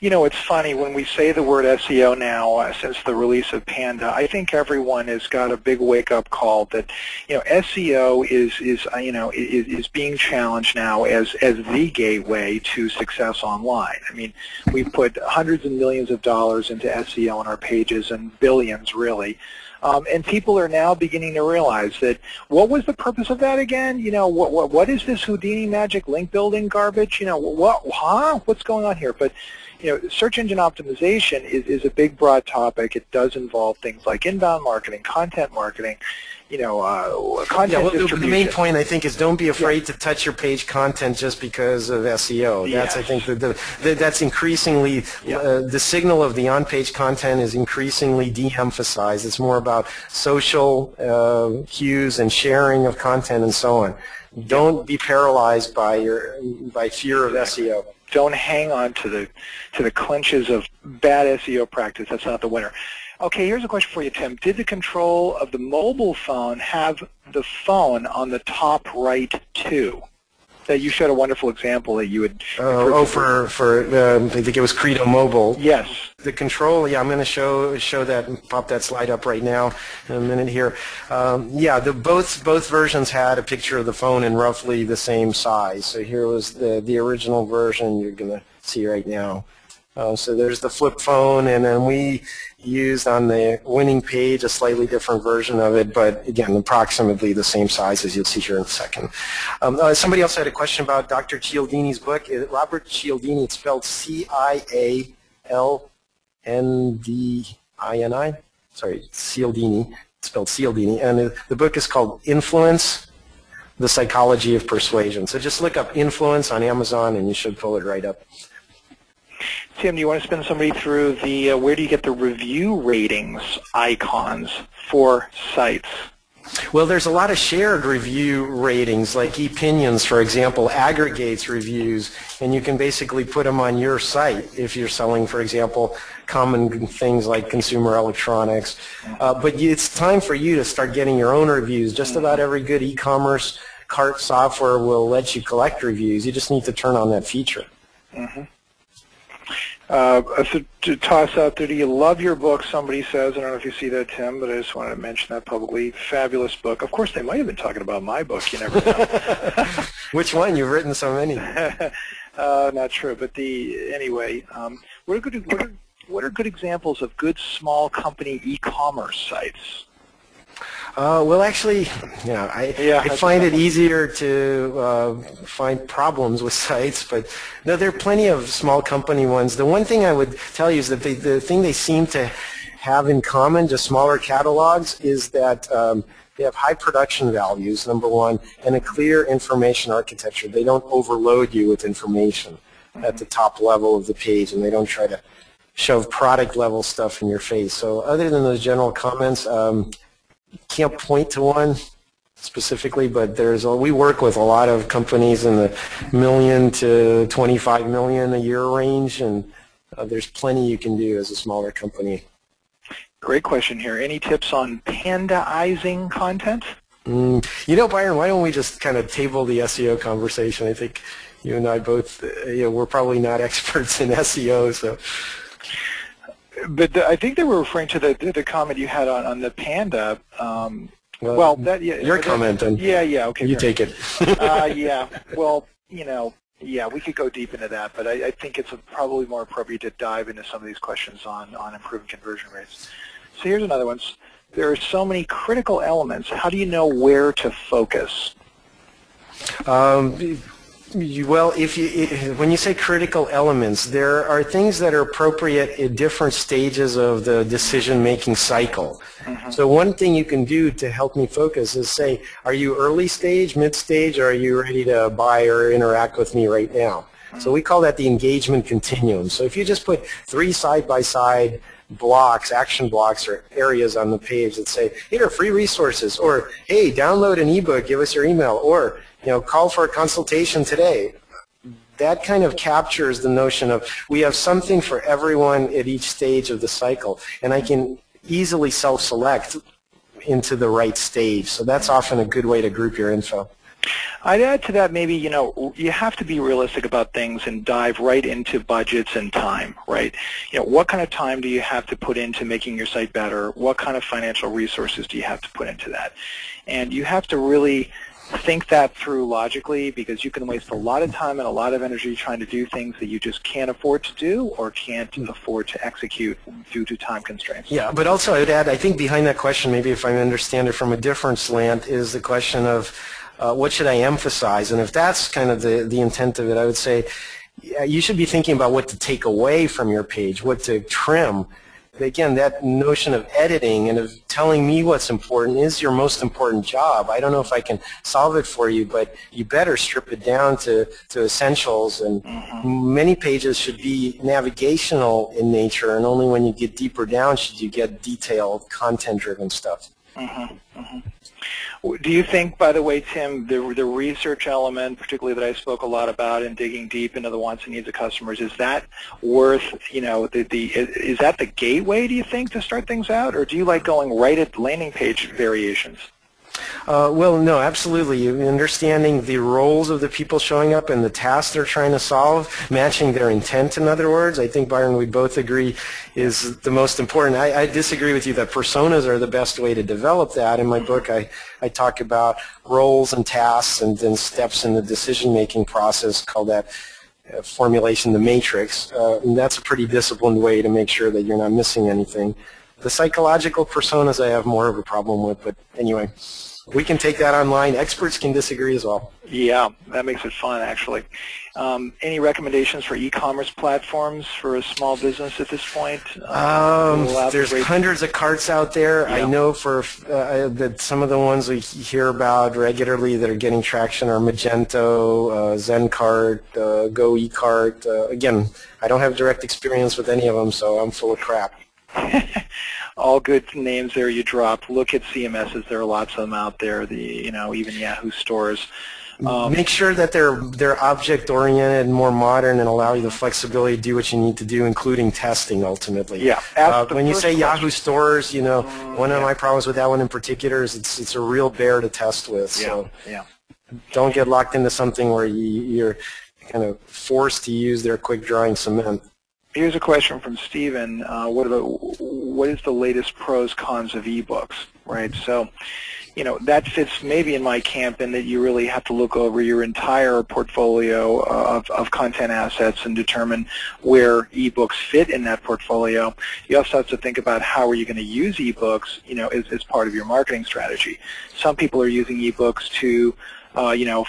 It's funny, when we say the word SEO now, since the release of Panda, I think everyone has got a big wake-up call that, SEO is being challenged now as the gateway to success online. I mean, we've put hundreds of millions of dollars into SEO on our pages, and billions, really. And people are now beginning to realize that, what was the purpose of that again? What is this Houdini magic link building garbage? What's going on here? But, search engine optimization is a big, broad topic. It does involve things like inbound marketing, content marketing, content distribution. The main point, I think, is don't be afraid to touch your page content just because of SEO. That's, I think, that's increasingly, the signal of the on-page content is increasingly de-emphasized. It's more about social cues and sharing of content and so on. Don't be paralyzed by fear of SEO. Don't hang on to the clinches of bad SEO practice. That's not the winner. Okay, here's a question for you, Tim. Did the control of the mobile phone have the phone on the top right too? that you showed a wonderful example that you would. I think it was Credo Mobile. Yes. The control, yeah, I'm going to show that and pop that slide up right now in a minute here. Yeah, both versions had a picture of the phone in roughly the same size. So here was the original version you're going to see right now. So there's the flip phone, and then we used on the winning page a slightly different version of it, but again, approximately the same size as you'll see here in a second. Somebody else had a question about Dr. Cialdini's book. Robert Cialdini, it's spelled C-I-A-L-N-D-I-N-I. Sorry, Cialdini. It's spelled Cialdini. And the book is called Influence, the Psychology of Persuasion. So just look up Influence on Amazon, and you should pull it right up. Tim, do you want to spin somebody through the where do you get the review ratings icons for sites? Well, there's a lot of shared review ratings, like ePinions, for example, aggregates reviews, and you can basically put them on your site if you're selling, for example, common things like consumer electronics. But it's time for you to start getting your own reviews. Just about every good e-commerce cart software will let you collect reviews. You just need to turn on that feature. Mm-hmm. So to toss out there, do you love your book? Somebody says, I don't know if you see that, Tim, but I just wanted to mention that publicly. Fabulous book. Of course, they might have been talking about my book. You never know. Which one? You've written so many. Not true, but anyway, what are good examples of good small company e-commerce sites? Well, actually, I find it easier to find problems with sites, but no, there are plenty of small company ones. The one thing I would tell you is that the thing they seem to have in common, just smaller catalogs, is that they have high production values, number one, and a clear information architecture. They don't overload you with information at the top level of the page, and they don't try to shove product level stuff in your face. So other than those general comments, can't point to one specifically, but we work with a lot of companies in the million to 25 million a year range, and there's plenty you can do as a smaller company. Great question here. Any tips on pandaizing content? You know, Byron, why don't we just kind of table the SEO conversation? I think you and I both, we're probably not experts in SEO, so. But I think they were referring to the comment you had on the Panda. Your comment, then. Yeah, okay. You take it. Yeah, well, we could go deep into that, but I think it's probably more appropriate to dive into some of these questions on improving conversion rates. So here's another one. There are so many critical elements. How do you know where to focus? Well, when you say critical elements, there are things that are appropriate at different stages of the decision-making cycle. Mm-hmm. So one thing you can do to help me focus is say, are you early stage, mid-stage, or are you ready to buy or interact with me right now? Mm-hmm. So we call that the engagement continuum. So if you just put 3 side-by-side blocks, action blocks, or areas on the page that say, here, free resources, or hey, download an ebook, give us your email, or call for a consultation today. That kind of captures the notion of we have something for everyone at each stage of the cycle, and I can easily self-select into the right stage. So that's often a good way to group your info. I'd add to that maybe, you have to be realistic about things and dive right into budgets and time, right? What kind of time do you have to put into making your site better? What kind of financial resources do you have to put into that? And you have to really think that through logically, because you can waste a lot of time and a lot of energy trying to do things that you just can't afford to do or can't afford to execute due to time constraints. Yeah, but also I would add, I think behind that question, maybe if I understand it from a different slant, is the question of what should I emphasize? And if that's kind of the intent of it, I would say you should be thinking about what to take away from your page, what to trim. Again, that notion of editing and of telling me what's important is your most important job. I don't know if I can solve it for you, but you better strip it down to essentials. And many pages should be navigational in nature, and only when you get deeper down should you get detailed, content-driven stuff. Do you think, by the way, Tim, the research element, particularly that I spoke a lot about in digging deep into the wants and needs of customers, is that worth, is that the gateway, do you think, to start things out? Or do you like going right at landing page variations? Well, no, absolutely. Understanding the roles of the people showing up and the tasks they're trying to solve, matching their intent, in other words, I think, Byron, we both agree is the most important. I disagree with you that personas are the best way to develop that. In my book, I talk about roles and tasks and then steps in the decision-making process, called that formulation, the matrix. And that's a pretty disciplined way to make sure that you're not missing anything. The psychological personas I have more of a problem with, but anyway. We can take that online. Experts can disagree as well. Yeah, that makes it fun, actually. Any recommendations for e-commerce platforms for a small business at this point? There's hundreds of carts out there. Yeah. I know for that some of the ones we hear about regularly that are getting traction are Magento, ZenCart, GoEcart. Again, I don't have direct experience with any of them, so I'm full of crap. All good names there you dropped. Look at CMSs. There are lots of them out there. Even Yahoo stores. Make sure that they're object-oriented and more modern and allow you the flexibility to do what you need to do, including testing ultimately. Yeah. When you say Yahoo stores, one of my problems with that one in particular is it's a real bear to test with. So don't get locked into something where you're kind of forced to use their quick drying cement. Here's a question from Stephen. What is the latest pros, cons of ebooks, right? So, that fits maybe in my camp in that you really have to look over your entire portfolio of content assets and determine where ebooks fit in that portfolio. You also have to think about how are you going to use ebooks, as part of your marketing strategy. Some people are using ebooks to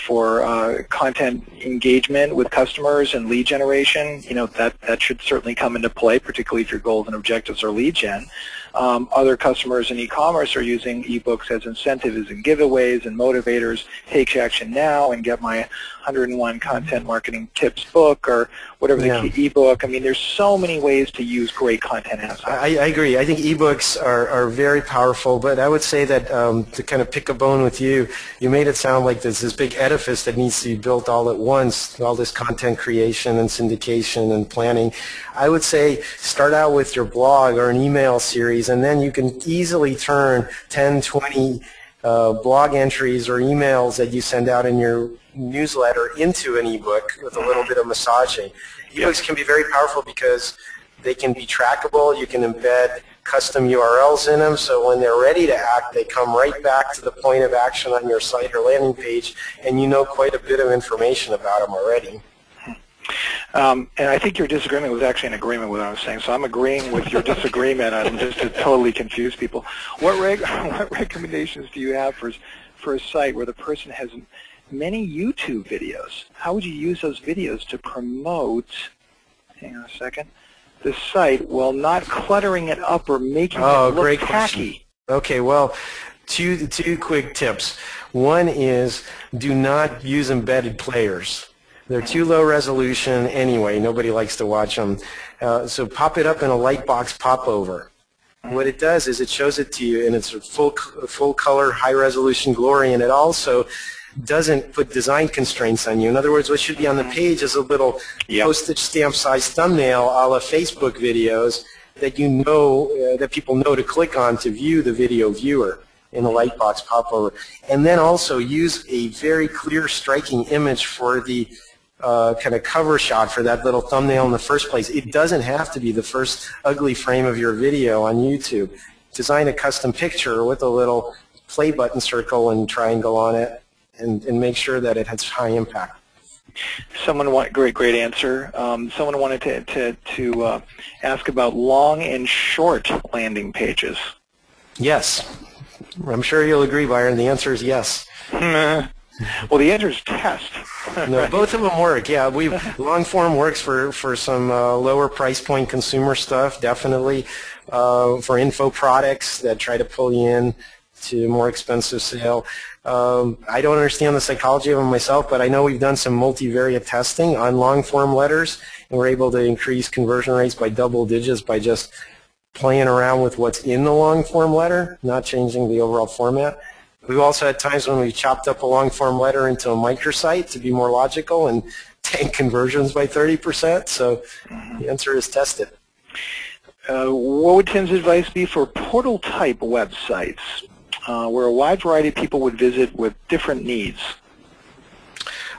for content engagement with customers and lead generation, that should certainly come into play, particularly if your goals and objectives are lead gen. Other customers in e-commerce are using ebooks as incentives and giveaways and motivators. Take action now and get my 101 content marketing tips book or whatever the key ebook. I mean, there's so many ways to use great content assets. I agree. I think ebooks are very powerful, but I would say that to kind of pick a bone with you, you made it sound like there's this big edifice that needs to be built all at once, all this content creation and syndication and planning. I would say start out with your blog or an email series, and then you can easily turn 10, 20 blog entries or emails that you send out in your newsletter into an ebook with a little bit of massaging. Ebooks can be very powerful because they can be trackable. You can embed custom URLs in them, so when they're ready to act, they come right back to the point of action on your site or landing page, and you know quite a bit of information about them already. And I think your disagreement was actually an agreement with what I was saying, so I'm agreeing with your disagreement just to totally confuse people. What recommendations do you have for a site where the person has many YouTube videos? How would you use those videos to promote, hang on a second, the site while not cluttering it up or making it look tacky? Question. Okay, well, two quick tips. One is do not use embedded players. They're too low resolution anyway. Nobody likes to watch them. So pop it up in a Lightbox popover. What it does is it shows it to you in its full color, high resolution glory, and it also doesn't put design constraints on you. In other words, what should be on the page is a little postage stamp sized thumbnail a la Facebook videos that that people know to click on to view the video viewer in the Lightbox popover. And then also use a very clear, striking image for the kind of cover shot for that little thumbnail in the first place. It doesn't have to be the first ugly frame of your video on YouTube. Design a custom picture with a little play button circle and triangle on it, and make sure that it has high impact. Great answer. Someone wanted to ask about long and short landing pages. Yes. I'm sure you'll agree, Byron. The answer is yes. Well, the answer is test. No, both of them work. Yeah, long form works for some lower price point consumer stuff, definitely. For info products that try to pull you in to more expensive sale. I don't understand the psychology of them myself, but I know we've done some multivariate testing on long form letters, and we're able to increase conversion rates by double digits by just playing around with what's in the long form letter, not changing the overall format. We've also had times when we chopped up a long form letter into a microsite to be more logical and tank conversions by 30%. So the answer is test it. What would Tim's advice be for portal type websites? where a wide variety of people would visit with different needs?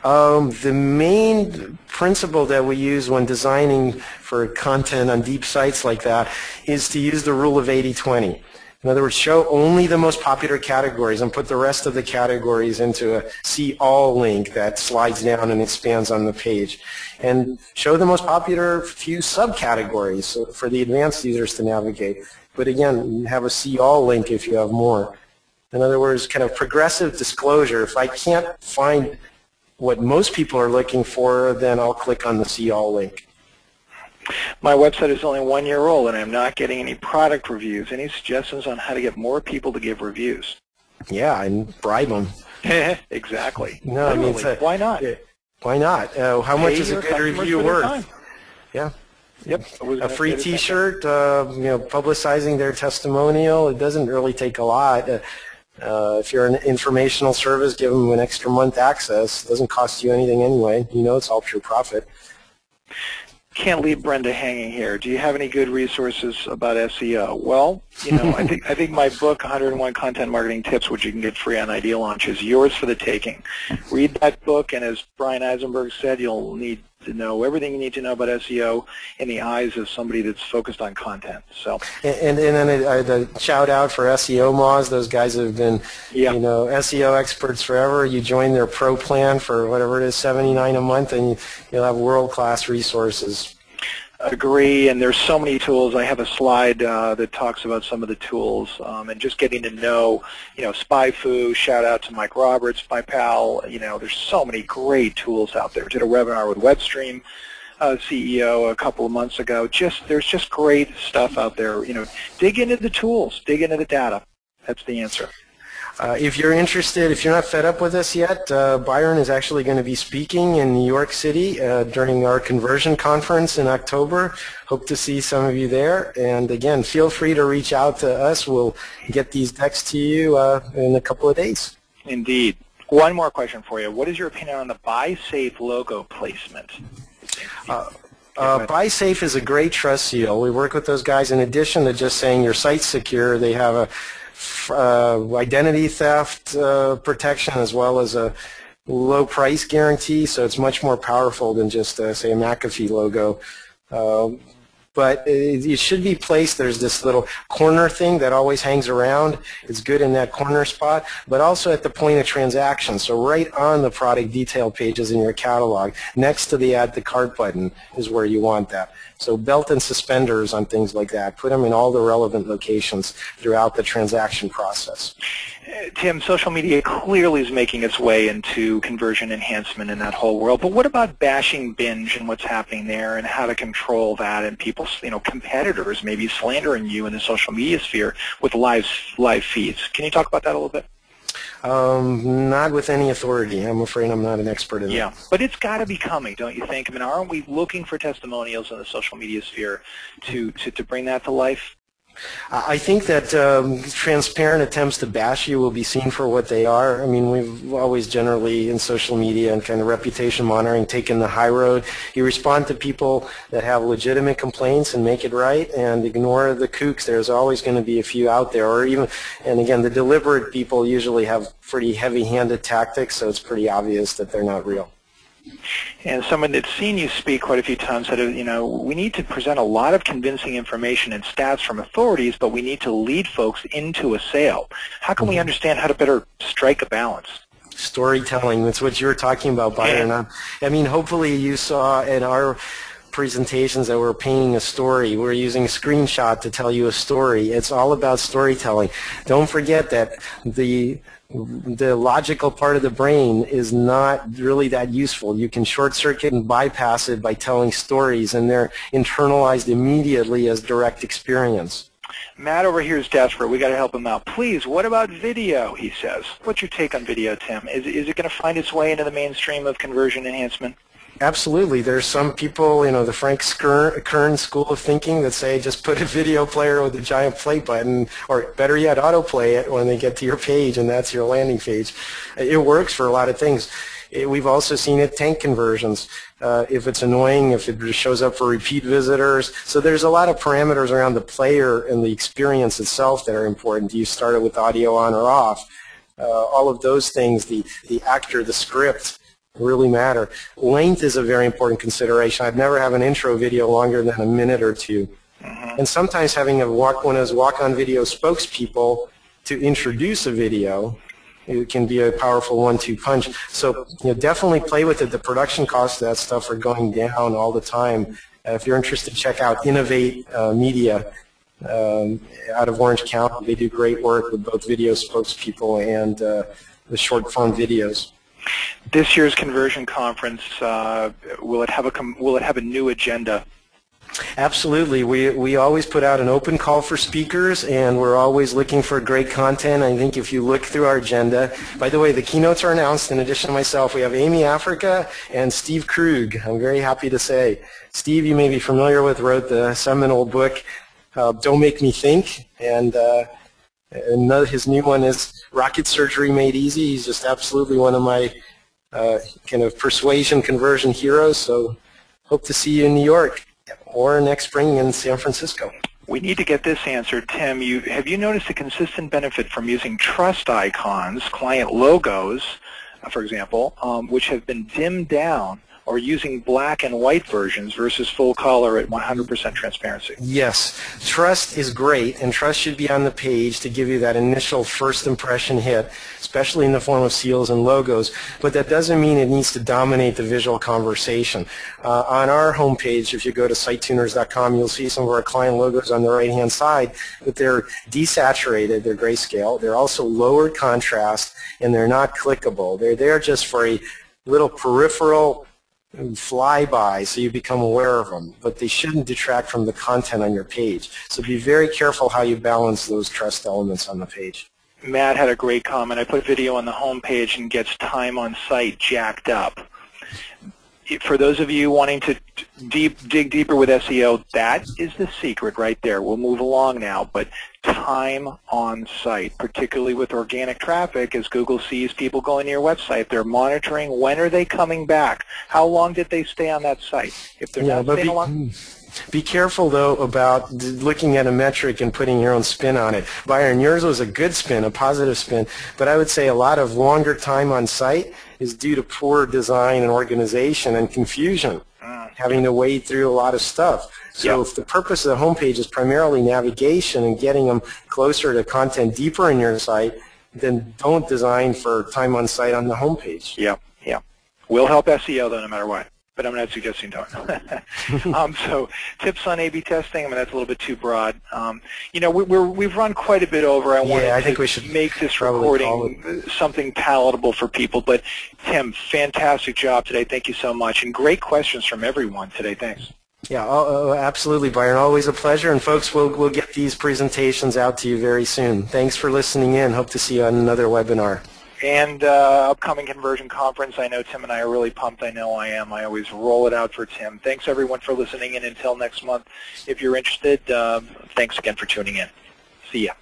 The main principle that we use when designing for content on deep sites like that is to use the rule of 80-20. In other words, show only the most popular categories and put the rest of the categories into a see all link that slides down and expands on the page. And show the most popular few subcategories for the advanced users to navigate. But again, have a see all link if you have more. In other words, kind of progressive disclosure. If I can't find what most people are looking for, then I'll click on the see all link. My website is only 1 year old and I'm not getting any product reviews. Any suggestions on how to get more people to give reviews? Yeah, and bribe them. Exactly. No, I mean, why not? Why not? How much is a good review worth? Yeah. Yep. A free T-shirt, publicizing their testimonial. It doesn't really take a lot. If you're an informational service, give them an extra month access. It doesn't cost you anything anyway. It's all pure profit. Can't leave Brenda hanging here. Do you have any good resources about SEO? Well, I think my book, 101 Content Marketing Tips, which you can get free on ideaLaunch, is yours for the taking. Read that book, and as Brian Eisenberg said, you'll need to know everything you need to know about SEO in the eyes of somebody that's focused on content. So, and then a shout out for SEO Moz. Those guys have been, SEO experts forever. You join their pro plan for whatever it is, $79 a month, and you'll have world-class resources. Agree, and there's so many tools. I have a slide that talks about some of the tools, and just getting to know, SpyFu, shout out to Mike Roberts, my pal. There's so many great tools out there. Did a webinar with WebStream CEO a couple of months ago. There's just great stuff out there. Dig into the tools, dig into the data. That's the answer. If you're interested, if you're not fed up with us yet, Byron is actually going to be speaking in New York City during our conversion conference in October. Hope to see some of you there. And again, feel free to reach out to us. We'll get these decks to you in a couple of days. Indeed. One more question for you. What is your opinion on the Buy Safe logo placement? Buy Safe is a great trust seal. We work with those guys. In addition to just saying your site's secure, they have a identity theft protection as well as a low price guarantee, so it's much more powerful than just say a McAfee logo. But it should be placed. There's this little corner thing that always hangs around. It's good in that corner spot, but also at the point of transaction. So right on the product detail pages in your catalog, next to the Add to Cart button is where you want that. So belt and suspenders on things like that. Put them in all the relevant locations throughout the transaction process. Tim, social media clearly is making its way into conversion enhancement in that whole world. But what about bashing binge and what's happening there and how to control that and people's, competitors maybe slandering you in the social media sphere with live feeds? Can you talk about that a little bit? Not with any authority. I'm afraid I'm not an expert in that. Yeah, but it's got to be coming, don't you think? I mean, aren't we looking for testimonials in the social media sphere to bring that to life? I think that transparent attempts to bash you will be seen for what they are. I mean, we've always generally in social media and kind of reputation monitoring taken the high road. You respond to people that have legitimate complaints and make it right, and ignore the kooks. There's always going to be a few out there, or even, and again, the deliberate people usually have pretty heavy-handed tactics, so it's pretty obvious that they're not real. And someone that's seen you speak quite a few times said, we need to present a lot of convincing information and stats from authorities, but we need to lead folks into a sale. How can we understand how to better strike a balance? Storytelling, that's what you were talking about, Byron. Yeah. I mean, hopefully you saw in our presentations that we're painting a story. We're using a screenshot to tell you a story. It's all about storytelling. Don't forget that the logical part of the brain is not really that useful. You can short circuit and bypass it by telling stories, and they're internalized immediately as direct experience. Matt over here is desperate. We got to help him out. Please, what about video, he says. What's your take on video, Tim? Is it going to find its way into the mainstream of conversion enhancement? Absolutely. There's some people, the Frank Kern school of thinking that say just put a video player with a giant play button, or better yet, autoplay it when they get to your page, and that's your landing page. It works for a lot of things. We've also seen it tank conversions. If it's annoying, if it shows up for repeat visitors. So there's a lot of parameters around the player and the experience itself that are important. Do you start it with audio on or off? All of those things, the actor, the script, really matter. Length is a very important consideration. I'd never have an intro video longer than a minute or two. And sometimes having one of those walk-on video spokespeople to introduce a video, it can be a powerful 1-2 punch. So definitely play with it. The production costs of that stuff are going down all the time. If you're interested, check out Innovate Media out of Orange County. They do great work with both video spokespeople and the short-form videos. This year's conversion conference, will it have a new agenda? Absolutely. We always put out an open call for speakers, and we're always looking for great content. I think if you look through our agenda, by the way, the keynotes are announced. In addition to myself, we have Amy Africa and Steve Krug. I'm very happy to say. Steve, you may be familiar with, wrote the seminal book, Don't Make Me Think, and his new one is Rocket Surgery Made Easy. He's just absolutely one of my kind of persuasion conversion heroes, so hope to see you in New York or next spring in San Francisco. We need to get this answered. Tim, have you noticed a consistent benefit from using trust icons, client logos, for example, which have been dimmed down, or using black and white versions versus full color at 100% transparency? Yes. Trust is great, and trust should be on the page to give you that initial first impression hit, especially in the form of seals and logos, but that doesn't mean it needs to dominate the visual conversation. On our homepage, if you go to sitetuners.com, you'll see some of our client logos on the right-hand side, but they're desaturated, they're grayscale, they're also lowered contrast, and they're not clickable. They're there just for a little peripheral flyby so you become aware of them, but they shouldn't detract from the content on your page. So be very careful how you balance those trust elements on the page. Matt had a great comment. I put video on the home page and gets time on site jacked up. For those of you wanting to dig deeper with SEO, that is the secret right there. We'll move along now, but time on site, particularly with organic traffic, as Google sees people going to your website, they're monitoring when are they coming back. How long did they stay on that site? If they're not staying long. Be careful, though, about looking at a metric and putting your own spin on it. Byron, yours was a good spin, a positive spin, but I would say a lot of longer time on site is due to poor design and organization and confusion, having to wade through a lot of stuff. So if the purpose of the homepage is primarily navigation and getting them closer to content deeper in your site, then don't design for time on site on the homepage. Yeah. We'll help SEO, though, no matter what. But I'm not suggesting don't. So tips on A/B testing, I mean, that's a little bit too broad. We've run quite a bit over. I think we should make this recording something palatable for people. But Tim, fantastic job today. Thank you so much. And great questions from everyone today. Thanks. Yeah, absolutely, Byron. Always a pleasure. And folks, we'll get these presentations out to you very soon. Thanks for listening in. Hope to see you on another webinar. And upcoming conversion conference, I know Tim and I are really pumped. I know I am. I always roll it out for Tim. Thanks, everyone, for listening in. Until next month, if you're interested, thanks again for tuning in. See ya.